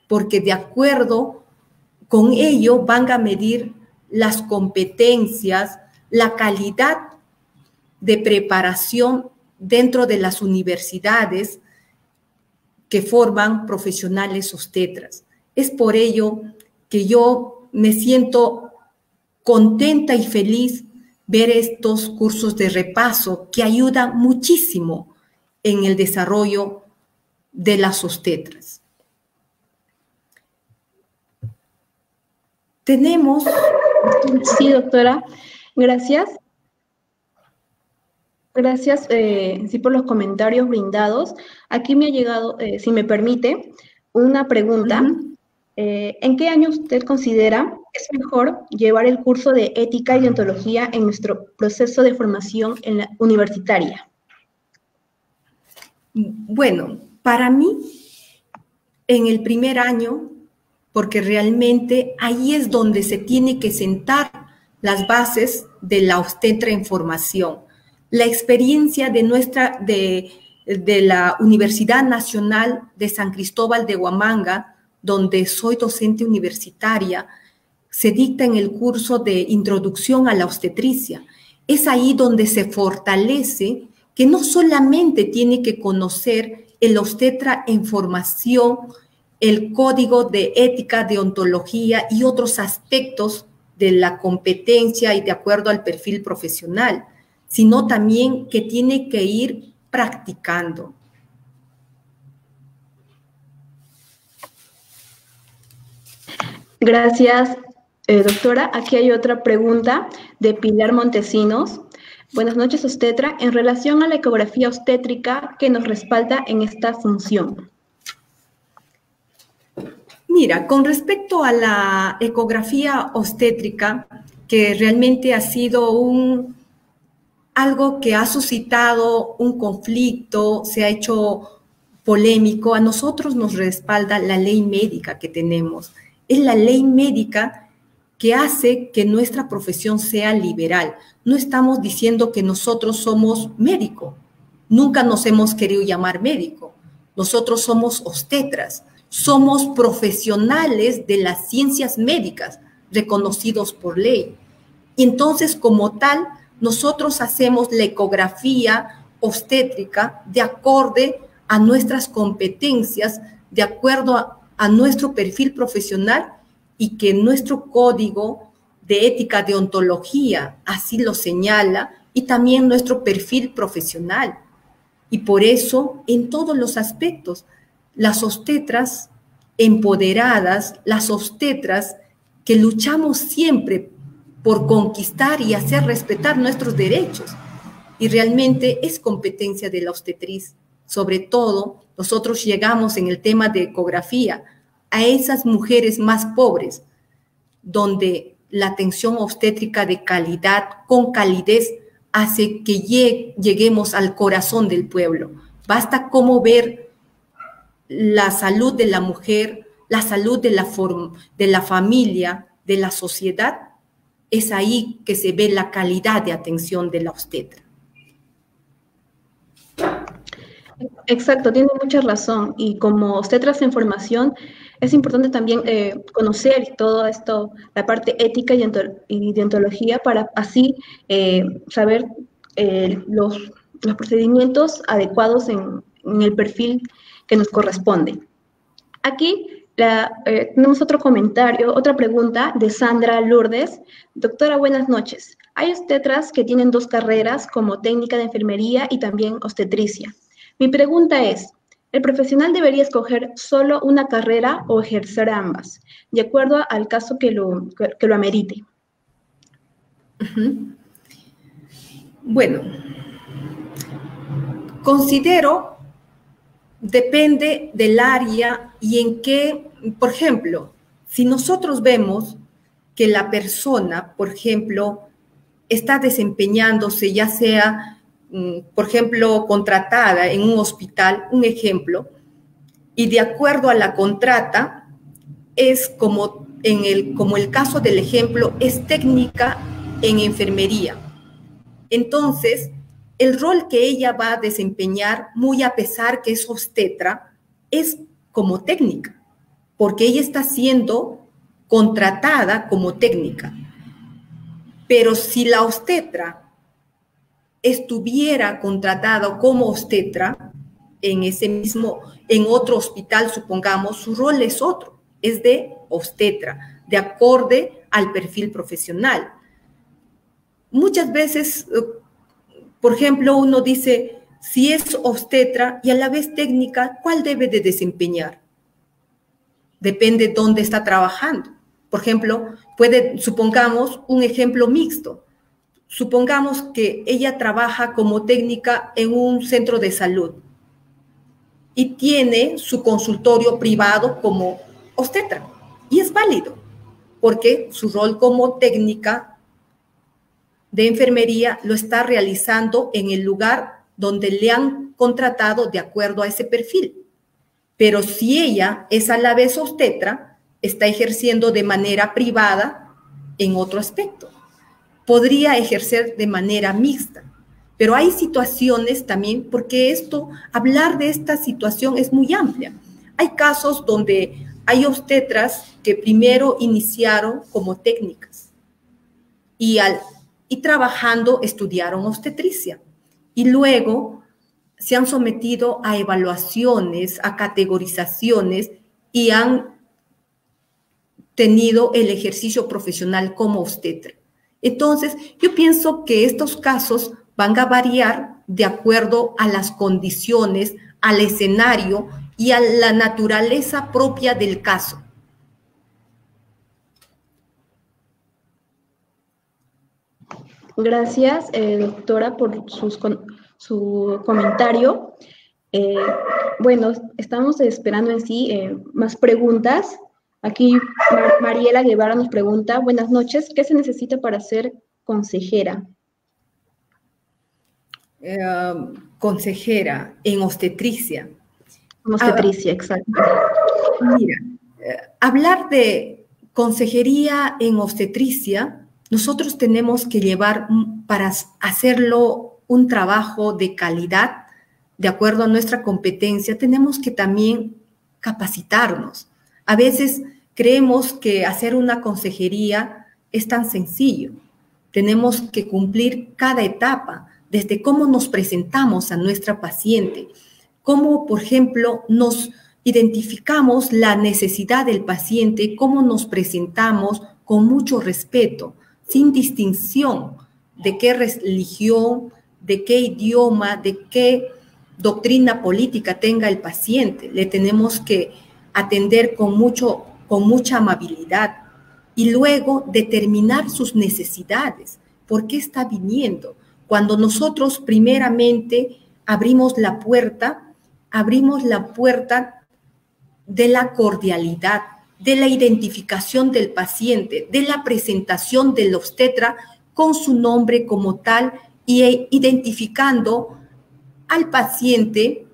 porque de acuerdo con ello van a medir las competencias, la calidad de preparación dentro de las universidades que forman profesionales obstetras. Es por ello que yo me siento contenta y feliz ver estos cursos de repaso que ayudan muchísimo en el desarrollo de las obstetras. Tenemos... Sí, doctora, gracias. Gracias sí, por los comentarios brindados. Aquí me ha llegado, si me permite, una pregunta. ¿En qué año usted considera es mejor llevar el curso de ética y deontología en nuestro proceso de formación en la universitaria? Bueno, para mí, en el primer año, porque realmente ahí es donde se tiene que sentar las bases de la obstetra en formación. La experiencia de la Universidad Nacional de San Cristóbal de Huamanga, donde soy docente universitaria, se dicta en el curso de Introducción a la Obstetricia. Es ahí donde se fortalece que no solamente tiene que conocer el obstetra en formación, el código de ética, de ontología y otros aspectos de la competencia y de acuerdo al perfil profesional, sino también que tiene que ir practicando. Gracias, doctora. Aquí hay otra pregunta de Pilar Montesinos. Buenas noches, obstetra. En relación a la ecografía obstétrica, ¿qué nos respalda en esta función? Mira, con respecto a la ecografía obstétrica, que realmente ha sido algo que ha suscitado un conflicto, se ha hecho polémico, a nosotros nos respalda la ley médica que tenemos. Es la ley médica que hace que nuestra profesión sea liberal. No estamos diciendo que nosotros somos médico, nunca nos hemos querido llamar médico. Nosotros somos obstetras, somos profesionales de las ciencias médicas reconocidos por ley. Y entonces, como tal, nosotros hacemos la ecografía obstétrica de acorde a nuestras competencias, de acuerdo a nuestro perfil profesional y que nuestro código de ética de ontología así lo señala y también nuestro perfil profesional. Y por eso, en todos los aspectos, las obstetras empoderadas, las obstetras que luchamos siempre por conquistar y hacer respetar nuestros derechos. Y realmente es competencia de la obstetriz. Sobre todo, nosotros llegamos en el tema de ecografía a esas mujeres más pobres, donde la atención obstétrica de calidad, con calidez, hace que lleguemos al corazón del pueblo. Basta como ver la salud de la mujer, la salud de la familia, de la sociedad. Es ahí que se ve la calidad de atención de la obstetra. Exacto, tiene mucha razón. Y como obstetras en formación, es importante también conocer todo esto, la parte ética y de ontología, para así saber los procedimientos adecuados en el perfil que nos corresponde. Aquí tenemos otro comentario, otra pregunta de Sandra Lourdes. Doctora, buenas noches. Hay obstetras que tienen 2 carreras como técnica de enfermería y también obstetricia. Mi pregunta es, ¿el profesional debería escoger solo una carrera o ejercer ambas, de acuerdo al caso que lo amerite? Bueno, considero, depende del área y en qué, por ejemplo, si nosotros vemos que la persona, por ejemplo, está desempeñándose, ya sea, por ejemplo, contratada en un hospital, un ejemplo, y de acuerdo a la contrata, es como el caso del ejemplo, es técnica en enfermería. Entonces, el rol que ella va a desempeñar, muy a pesar que es obstetra, es como técnica, porque ella está siendo contratada como técnica. Pero si la obstetra estuviera contratada como obstetra en otro hospital, supongamos, su rol es otro, es de obstetra, de acorde al perfil profesional. Muchas veces, por ejemplo, uno dice, si es obstetra y a la vez técnica, ¿cuál debe de desempeñar? Depende de dónde está trabajando. Por ejemplo, supongamos un ejemplo mixto. Supongamos que ella trabaja como técnica en un centro de salud y tiene su consultorio privado como obstetra. Y es válido, porque su rol como técnica de enfermería lo está realizando en el lugar donde le han contratado de acuerdo a ese perfil. Pero si ella es a la vez obstetra, está ejerciendo de manera privada en otro aspecto. Podría ejercer de manera mixta, pero hay situaciones también, porque hablar de esta situación es muy amplia. Hay casos donde hay obstetras que primero iniciaron como técnicas y trabajando estudiaron obstetricia y luego se han sometido a evaluaciones, a categorizaciones y han tenido el ejercicio profesional como obstetra. Entonces, yo pienso que estos casos van a variar de acuerdo a las condiciones, al escenario y a la naturaleza propia del caso. Gracias, doctora, por su comentario. Bueno, estamos esperando en sí más preguntas. Aquí Mariela Guevara nos pregunta, buenas noches, ¿qué se necesita para ser consejera? Consejera en obstetricia. Obstetricia, exacto. Mira, hablar de consejería en obstetricia, nosotros tenemos que llevar, para hacerlo un trabajo de calidad, de acuerdo a nuestra competencia, tenemos que también capacitarnos. A veces creemos que hacer una consejería es tan sencillo. Tenemos que cumplir cada etapa, desde cómo nos presentamos a nuestra paciente, cómo, por ejemplo, nos identificamos la necesidad del paciente, cómo nos presentamos con mucho respeto, sin distinción de qué religión, de qué idioma, de qué doctrina política tenga el paciente. Le tenemos que atender con mucha amabilidad y luego determinar sus necesidades. ¿Por qué está viniendo? Cuando nosotros primeramente abrimos la puerta de la cordialidad, de la identificación del paciente, de la presentación del obstetra con su nombre como tal y identificando al paciente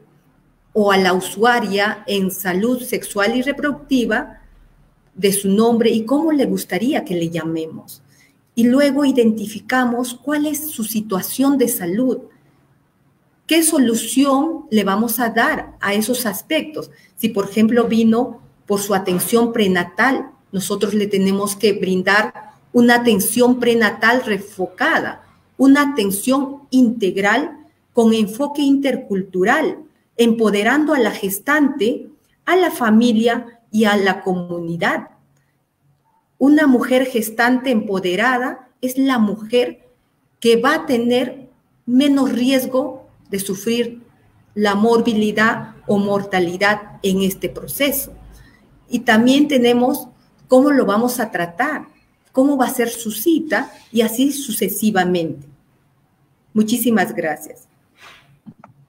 o a la usuaria en salud sexual y reproductiva de su nombre y cómo le gustaría que le llamemos. Y luego identificamos cuál es su situación de salud, qué solución le vamos a dar a esos aspectos. Si, por ejemplo, vino por su atención prenatal, nosotros le tenemos que brindar una atención prenatal refocada, una atención integral con enfoque intercultural, empoderando a la gestante, a la familia y a la comunidad. Una mujer gestante empoderada es la mujer que va a tener menos riesgo de sufrir la morbilidad o mortalidad en este proceso. Y también tenemos cómo lo vamos a tratar, cómo va a ser su cita y así sucesivamente. Muchísimas gracias.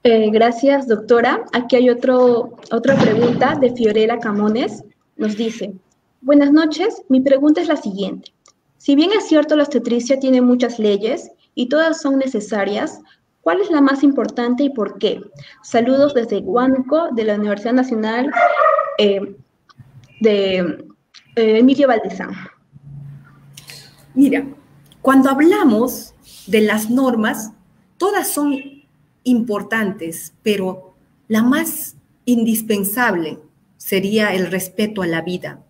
Gracias, doctora. Aquí hay otra pregunta de Fiorella Camones. Nos dice, buenas noches, mi pregunta es la siguiente. Si bien es cierto la obstetricia tiene muchas leyes y todas son necesarias, ¿cuál es la más importante y por qué? Saludos desde Huánuco, de la Universidad Nacional de Emilio Valdezán. Mira, cuando hablamos de las normas, todas son importantes, pero la más indispensable sería el respeto a la vida,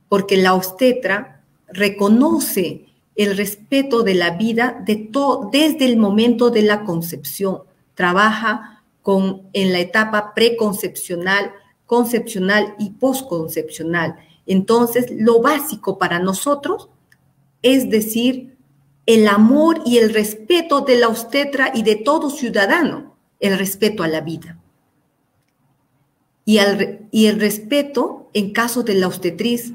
porque la obstetra reconoce el respeto de la vida desde el momento de la concepción. Trabaja en la etapa preconcepcional, concepcional y posconcepcional. Entonces, lo básico para nosotros es decir, el amor y el respeto de la obstetra y de todo ciudadano, el respeto a la vida. Y el respeto, en caso de la obstetriz,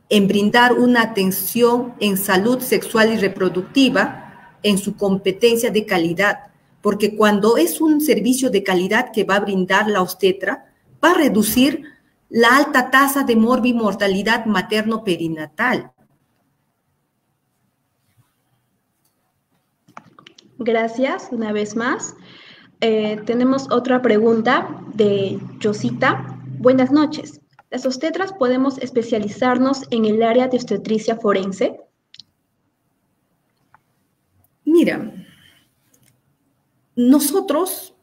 en brindar una atención en salud sexual y reproductiva, en su competencia de calidad, porque cuando es un servicio de calidad que va a brindar la obstetra, va a reducir la alta tasa de morbimortalidad materno-perinatal. Gracias, una vez más. Tenemos otra pregunta de Josita. Buenas noches. ¿Las obstetras podemos especializarnos en el área de obstetricia forense? Mira, nosotros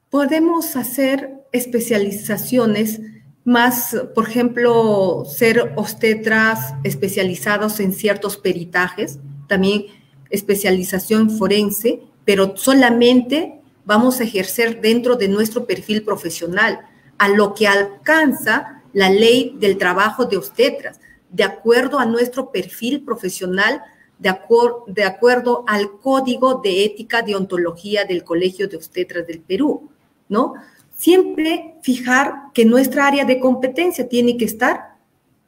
podemos hacer especializaciones más, por ejemplo, ser obstetras especializados en ciertos peritajes, también especialización forense, pero solamente vamos a ejercer dentro de nuestro perfil profesional, a lo que alcanza la ley del trabajo de obstetras, de acuerdo a nuestro perfil profesional, de acuerdo al Código de Ética de Ontología del Colegio de Obstetras del Perú, ¿no? Siempre fijar que nuestra área de competencia tiene que estar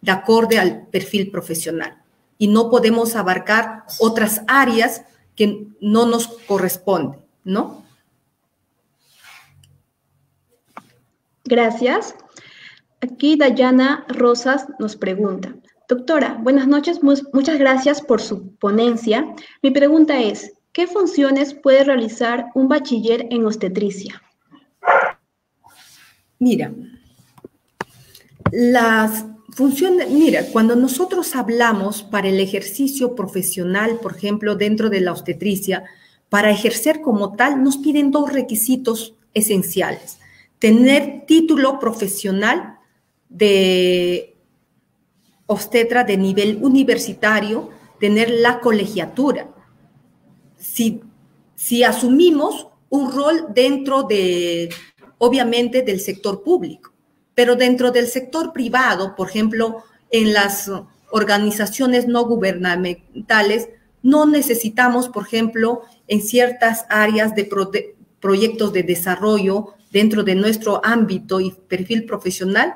de acorde al perfil profesional y no podemos abarcar otras áreas que no nos corresponden, ¿no? Gracias. Aquí Dayana Rosas nos pregunta, doctora, buenas noches, muchas gracias por su ponencia. Mi pregunta es, ¿qué funciones puede realizar un bachiller en obstetricia? Mira, las funciones, cuando nosotros hablamos para el ejercicio profesional, por ejemplo, dentro de la obstetricia, para ejercer como tal, nos piden dos requisitos esenciales. Tener título profesional de obstetra de nivel universitario, tener la colegiatura. Si asumimos un rol dentro de, obviamente, del sector público, pero dentro del sector privado, por ejemplo, en las organizaciones no gubernamentales, no necesitamos, por ejemplo, en ciertas áreas de proyectos de desarrollo dentro de nuestro ámbito y perfil profesional.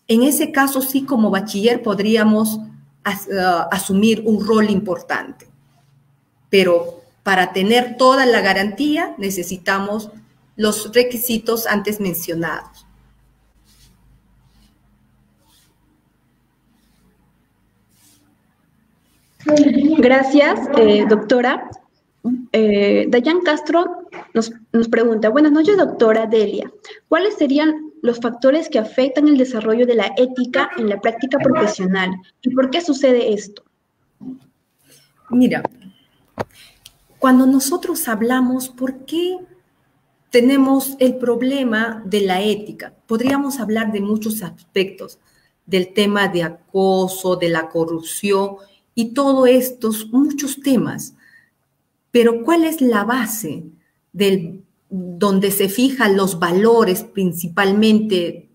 En ese caso, sí, como bachiller podríamos asumir un rol importante. Pero para tener toda la garantía necesitamos los requisitos antes mencionados. Gracias, doctora. Dayan Castro nos pregunta, buenas noches, doctora Delia. ¿Cuáles serían los factores que afectan el desarrollo de la ética en la práctica profesional? ¿Y por qué sucede esto? Mira, cuando nosotros hablamos, ¿por qué tenemos el problema de la ética? Podríamos hablar de muchos aspectos, del tema de acoso, de la corrupción y todos estos, muchos temas. Pero ¿cuál es la base donde se fijan los valores principalmente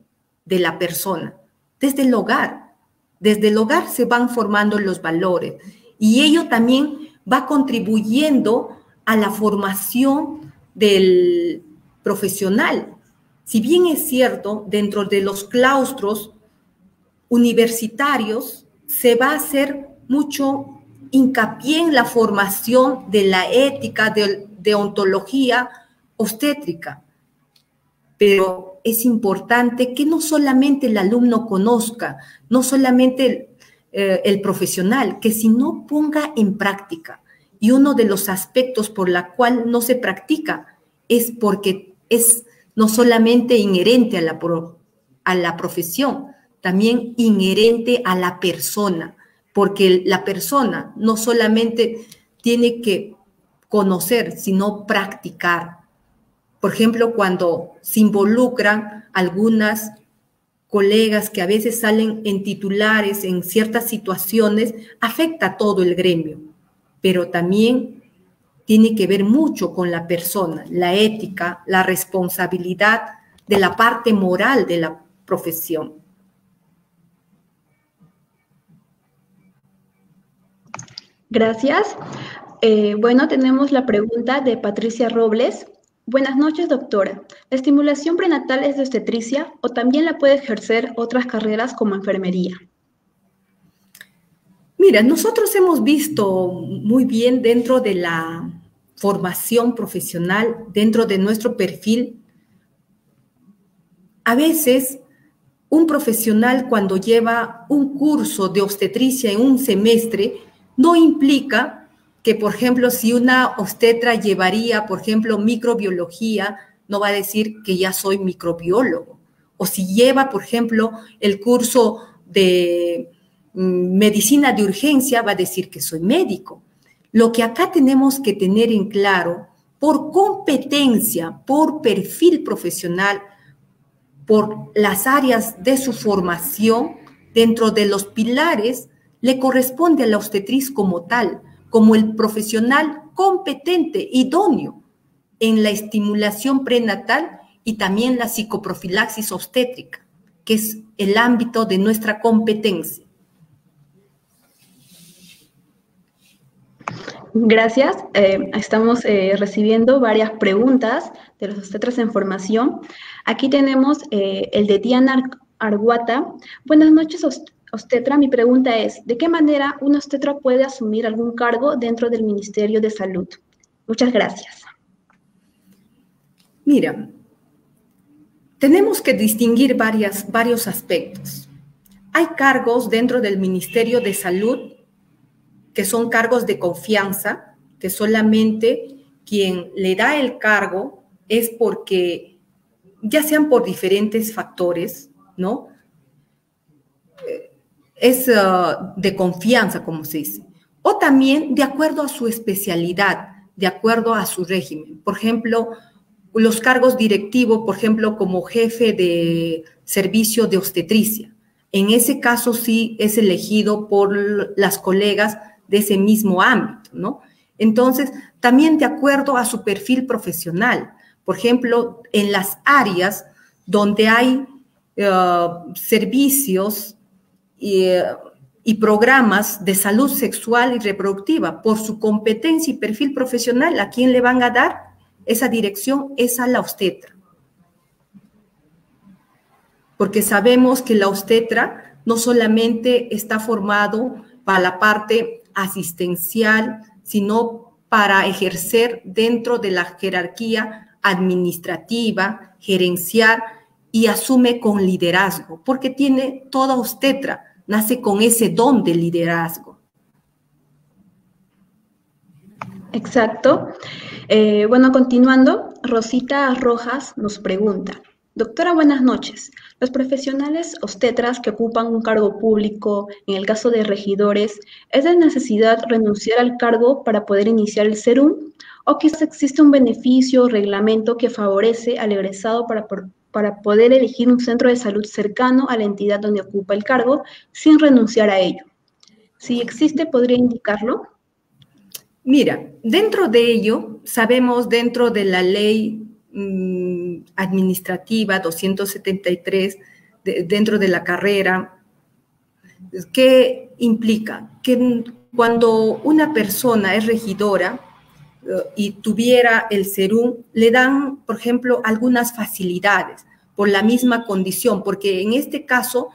de la persona? Desde el hogar. Desde el hogar se van formando los valores y ello también va contribuyendo a la formación del profesional. Si bien es cierto, dentro de los claustros universitarios se va a hacer mucho hincapié en la formación de la ética, de ontología obstétrica. Pero es importante que no solamente el alumno conozca, no solamente el profesional, que si no ponga en práctica. Y uno de los aspectos por la cual no se practica es porque es no solamente inherente a la profesión, también inherente a la persona. Porque la persona no solamente tiene que conocer, sino practicar. Por ejemplo, cuando se involucran algunas colegas que a veces salen en titulares en ciertas situaciones, afecta a todo el gremio, pero también tiene que ver mucho con la persona, la ética, la responsabilidad de la parte moral de la profesión. Gracias. Bueno, tenemos la pregunta de Patricia Robles. Buenas noches, doctora. ¿La estimulación prenatal es de obstetricia o también la puede ejercer otras carreras como enfermería? Mira, nosotros hemos visto muy bien dentro de la formación profesional, dentro de nuestro perfil, a veces un profesional cuando lleva un curso de obstetricia en un semestre no implica que, por ejemplo, si una obstetra llevaría, por ejemplo, microbiología, no va a decir que ya soy microbiólogo. O si lleva, por ejemplo, el curso de medicina de urgencia, va a decir que soy médico. Lo que acá tenemos que tener en claro, por competencia, por perfil profesional, por las áreas de su formación, dentro de los pilares, le corresponde a la obstetriz como tal, como el profesional competente, idóneo en la estimulación prenatal y también la psicoprofilaxis obstétrica, que es el ámbito de nuestra competencia. Gracias. Estamos recibiendo varias preguntas de los obstetras en formación. Aquí tenemos el de Diana Arguata. Buenas noches, obstetra. Mi pregunta es, ¿de qué manera una obstetra puede asumir algún cargo dentro del Ministerio de Salud? Muchas gracias. Mira, tenemos que distinguir varios aspectos. Hay cargos dentro del Ministerio de Salud que son cargos de confianza, que solamente quien le da el cargo es porque, ya sean por diferentes factores, ¿no? Es de confianza, como se dice. O también de acuerdo a su especialidad, de acuerdo a su régimen. Por ejemplo, los cargos directivos, por ejemplo, como jefe de servicio de obstetricia. En ese caso sí es elegido por las colegas de ese mismo ámbito, ¿no? Entonces, también de acuerdo a su perfil profesional. Por ejemplo, en las áreas donde hay servicios y programas de salud sexual y reproductiva, por su competencia y perfil profesional, ¿a quién le van a dar esa dirección? Es a la obstetra. Porque sabemos que la obstetra no solamente está formado para la parte asistencial, sino para ejercer dentro de la jerarquía administrativa, gerencial, y asume con liderazgo, porque tiene toda obstetra, nace con ese don de liderazgo. Exacto. Bueno, continuando, Rosita Rojas nos pregunta: doctora, buenas noches. Los profesionales obstetras que ocupan un cargo público, en el caso de regidores, ¿es de necesidad renunciar al cargo para poder iniciar el SERUM? ¿O quizás existe un beneficio o reglamento que favorece al egresado para poder elegir un centro de salud cercano a la entidad donde ocupa el cargo sin renunciar a ello? Si existe, ¿podría indicarlo? Mira, dentro de ello, sabemos dentro de la ley administrativa 273, dentro de la carrera, ¿qué implica? Que cuando una persona es regidora y tuviera el SERUM, le dan, por ejemplo, algunas facilidades por la misma condición, porque en este caso,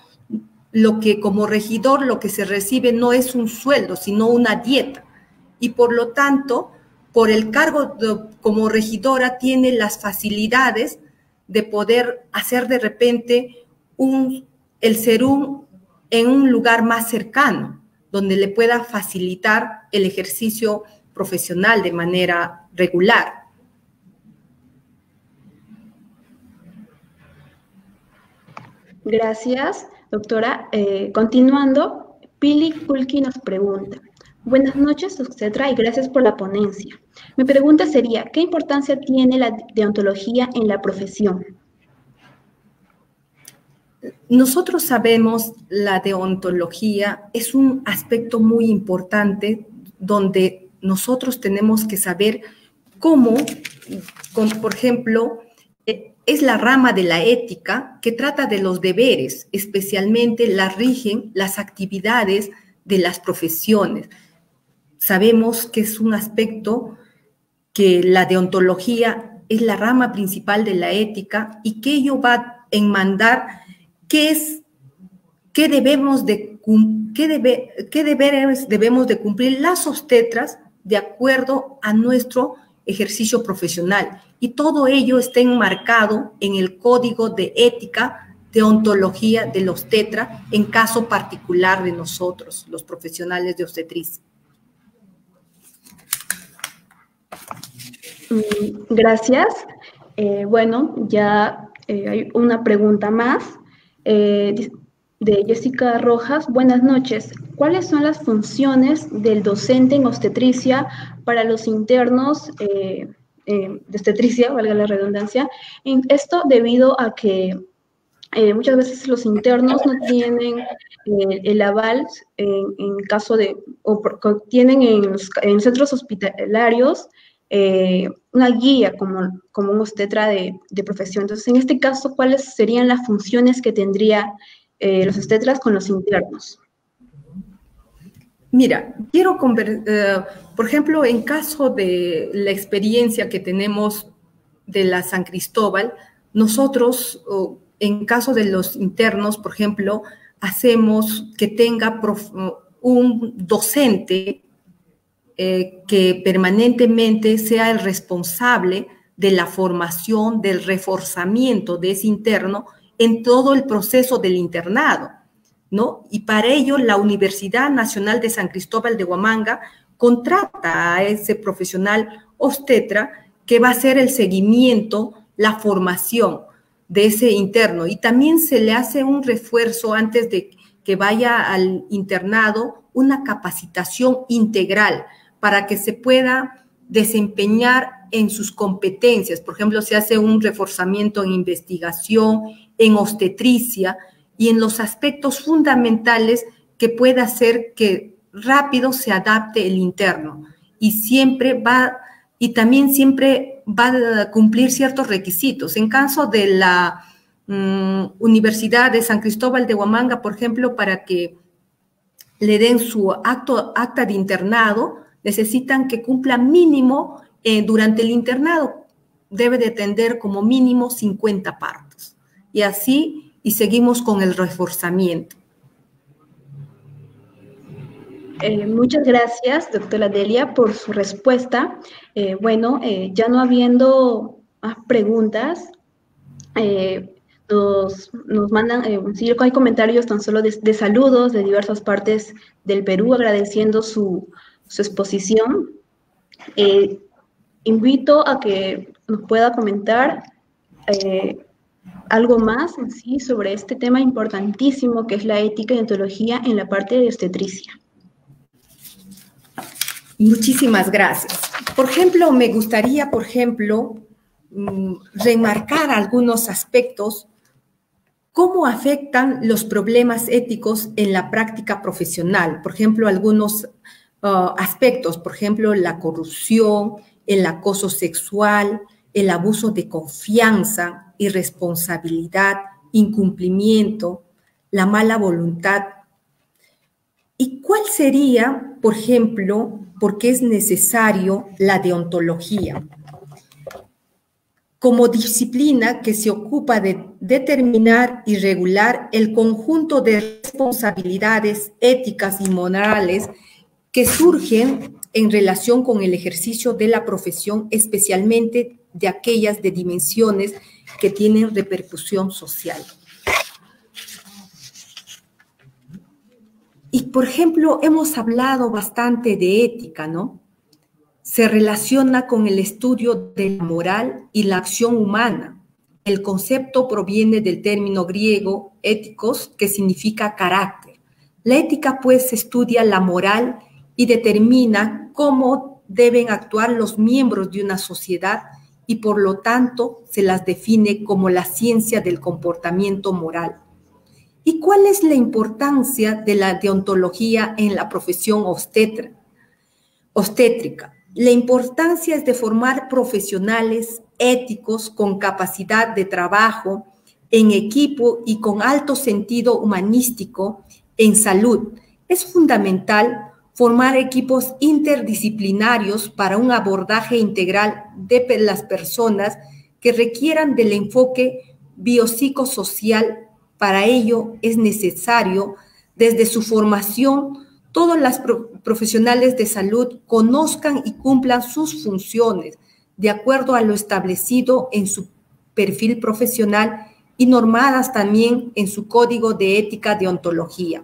lo que como regidor, lo que se recibe no es un sueldo, sino una dieta. Y por lo tanto, por el cargo como regidora, tiene las facilidades de poder hacer de repente el SERUM en un lugar más cercano, donde le pueda facilitar el ejercicio profesional de manera regular. Gracias, doctora. Continuando, Pili Kulki nos pregunta: buenas noches, obstetra, y gracias por la ponencia. Mi pregunta sería, ¿qué importancia tiene la deontología en la profesión? Nosotros sabemos la deontología es un aspecto muy importante donde nosotros tenemos que saber cómo, por ejemplo, es la rama de la ética que trata de los deberes, especialmente la rigen las actividades de las profesiones. Sabemos que es un aspecto que la deontología es la rama principal de la ética y que ello va a enmandar qué deberes debemos de cumplir las obstetras de acuerdo a nuestro ejercicio profesional. Y todo ello está enmarcado en el Código de Ética, Deontología del Obstetra, en caso particular de nosotros, los profesionales de obstetricia. Gracias. Bueno, ya hay una pregunta más de Jessica Rojas. Buenas noches. ¿Cuáles son las funciones del docente en obstetricia para los internos de obstetricia, valga la redundancia? Esto debido a que muchas veces los internos no tienen el aval en caso de, tienen en centros hospitalarios una guía como un obstetra de profesión. Entonces, en este caso, ¿cuáles serían las funciones que tendría los obstetras con los internos? Mira, quiero por ejemplo, en caso de la experiencia que tenemos de la San Cristóbal, nosotros, en caso de los internos, por ejemplo, hacemos que tenga un docente que permanentemente sea el responsable de la formación, del reforzamiento de ese interno en todo el proceso del internado, ¿no? Y para ello la Universidad Nacional de San Cristóbal de Huamanga contrata a ese profesional obstetra que va a hacer el seguimiento, la formación de ese interno, y también se le hace un refuerzo antes de que vaya al internado, una capacitación integral para que se pueda desempeñar en sus competencias. Por ejemplo, se hace un reforzamiento en investigación, en obstetricia y en los aspectos fundamentales que pueda hacer que rápido se adapte el interno, y también siempre va a cumplir ciertos requisitos. En caso de la Universidad de San Cristóbal de Huamanga, por ejemplo, para que le den su acta de internado, necesitan que cumpla mínimo, durante el internado, debe de atender como mínimo 50 partos. Y así, y seguimos con el reforzamiento. Muchas gracias, doctora Delia, por su respuesta. Ya no habiendo más preguntas, nos mandan, sí, hay comentarios tan solo de saludos de diversas partes del Perú, agradeciendo su exposición. Invito a que nos pueda comentar algo más en sí sobre este tema importantísimo que es la ética y ontología en la parte de obstetricia. Muchísimas gracias. Por ejemplo, me gustaría, remarcar algunos aspectos, cómo afectan los problemas éticos en la práctica profesional. Por ejemplo, algunos aspectos, por ejemplo, la corrupción, el acoso sexual, el abuso de confianza, irresponsabilidad, incumplimiento, la mala voluntad. ¿Y cuál sería, por ejemplo, por qué es necesario la deontología? Como disciplina que se ocupa de determinar y regular el conjunto de responsabilidades éticas y morales que surgen en relación con el ejercicio de la profesión, especialmente de aquellas de dimensiones que tienen repercusión social. Y, por ejemplo, hemos hablado bastante de ética, ¿no? Se relaciona con el estudio de la moral y la acción humana. El concepto proviene del término griego éticos, que significa carácter. La ética, pues, estudia la moral y determina cómo deben actuar los miembros de una sociedad y, por lo tanto, se las define como la ciencia del comportamiento moral. ¿Y cuál es la importancia de la deontología en la profesión obstétrica? La importancia es de formar profesionales éticos con capacidad de trabajo en equipo y con alto sentido humanístico en salud. Es fundamental formar equipos interdisciplinarios para un abordaje integral de las personas que requieran del enfoque biopsicosocial. Para ello es necesario, desde su formación, todos los profesionales de salud conozcan y cumplan sus funciones de acuerdo a lo establecido en su perfil profesional y normadas también en su código de ética deontología.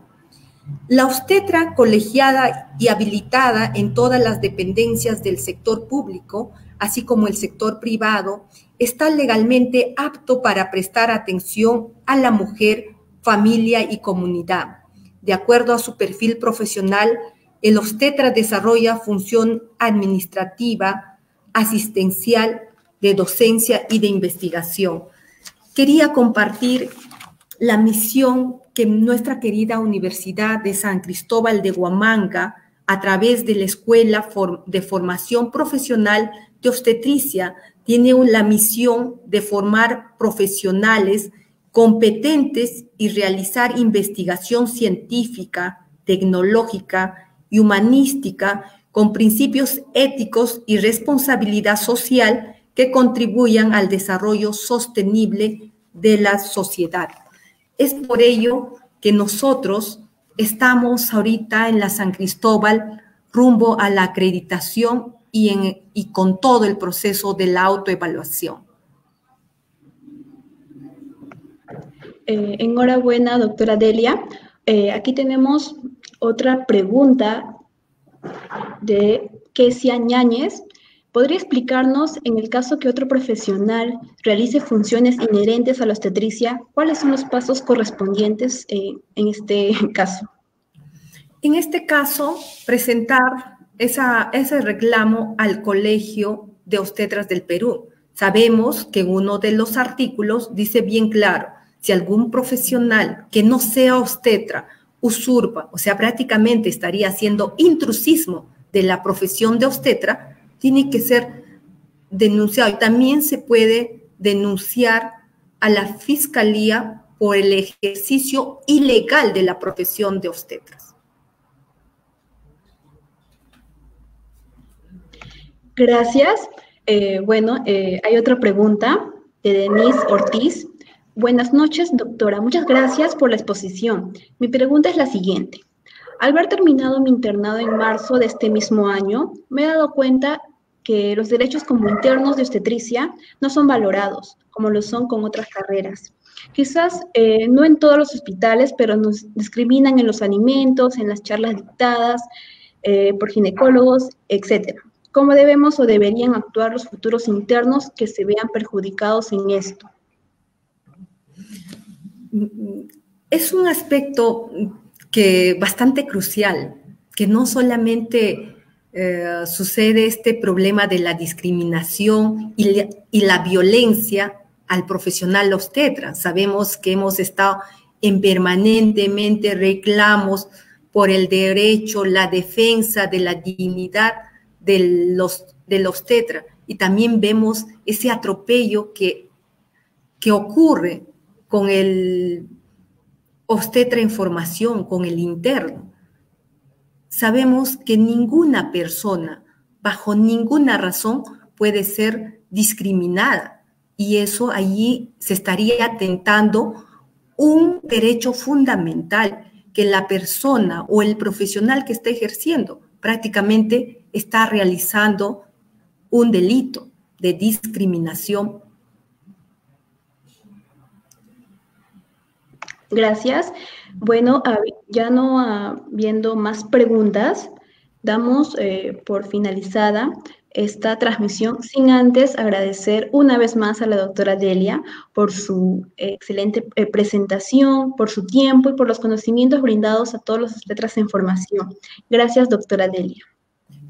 La obstetra colegiada y habilitada en todas las dependencias del sector público, así como el sector privado, está legalmente apto para prestar atención a la mujer, familia y comunidad. De acuerdo a su perfil profesional, el obstetra desarrolla función administrativa, asistencial, de docencia y de investigación. Quería compartir la misión que nuestra querida Universidad de San Cristóbal de Huamanga, a través de la Escuela de Formación Profesional de Obstetricia, tiene la misión de formar profesionales competentes y realizar investigación científica, tecnológica y humanística con principios éticos y responsabilidad social que contribuyan al desarrollo sostenible de la sociedad. Es por ello que nosotros estamos ahorita en la San Cristóbal rumbo a la acreditación y con todo el proceso de la autoevaluación. Enhorabuena, doctora Delia. Aquí tenemos otra pregunta de Kesia Ñáñez. ¿Podría explicarnos, en el caso que otro profesional realice funciones inherentes a la obstetricia, cuáles son los pasos correspondientes en este caso? En este caso, presentar ese reclamo al Colegio de Obstetras del Perú. Sabemos que uno de los artículos dice bien claro, si algún profesional que no sea obstetra usurpa, o sea, prácticamente estaría haciendo intrusismo de la profesión de obstetra, tiene que ser denunciado. Y también se puede denunciar a la Fiscalía por el ejercicio ilegal de la profesión de obstetras. Gracias. Hay otra pregunta de Denise Ortiz. Buenas noches, doctora. Muchas gracias por la exposición. Mi pregunta es la siguiente. Al haber terminado mi internado en marzo de este mismo año, me he dado cuenta que los derechos como internos de obstetricia no son valorados, como lo son con otras carreras. Quizás no en todos los hospitales, pero nos discriminan en los alimentos, en las charlas dictadas por ginecólogos, etc. ¿Cómo debemos o deberían actuar los futuros internos que se vean perjudicados en esto? Es un aspecto bastante crucial, que no solamente sucede este problema de la discriminación y la violencia al profesional obstetra. Sabemos que hemos estado en permanentemente reclamos por el derecho, la defensa de la dignidad del obstetra, y también vemos ese atropello que ocurre con el obstetra en formación, con el interno. Sabemos que ninguna persona, bajo ninguna razón, puede ser discriminada, y eso allí se estaría atentando un derecho fundamental que la persona o el profesional que está ejerciendo prácticamente está realizando un delito de discriminación. Gracias. Bueno, ya no habiendo más preguntas, damos por finalizada esta transmisión, sin antes agradecer una vez más a la doctora Delia por su excelente presentación, por su tiempo y por los conocimientos brindados a todos los obstetras en formación. Gracias, doctora Delia.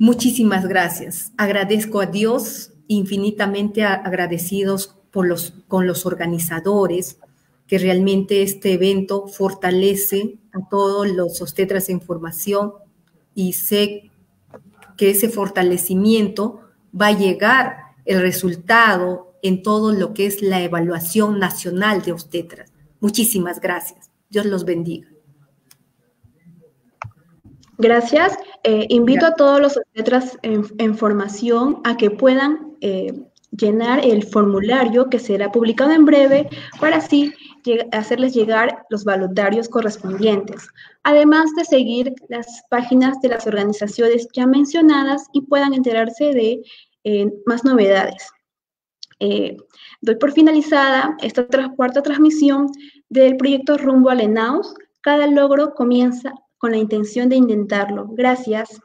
Muchísimas gracias. Agradezco a Dios, infinitamente agradecidos con los organizadores, que realmente este evento fortalece a todos los obstetras en formación, y sé que ese fortalecimiento va a llegar el resultado en todo lo que es la evaluación nacional de obstetras. Muchísimas gracias. Dios los bendiga. Gracias. Invito a todos los obstetras en formación a que puedan llenar el formulario que será publicado en breve para así hacerles llegar los voluntarios correspondientes, además de seguir las páginas de las organizaciones ya mencionadas y puedan enterarse de más novedades. Doy por finalizada esta cuarta transmisión del proyecto Rumbo al ENAUS. Cada logro comienza con la intención de intentarlo. Gracias.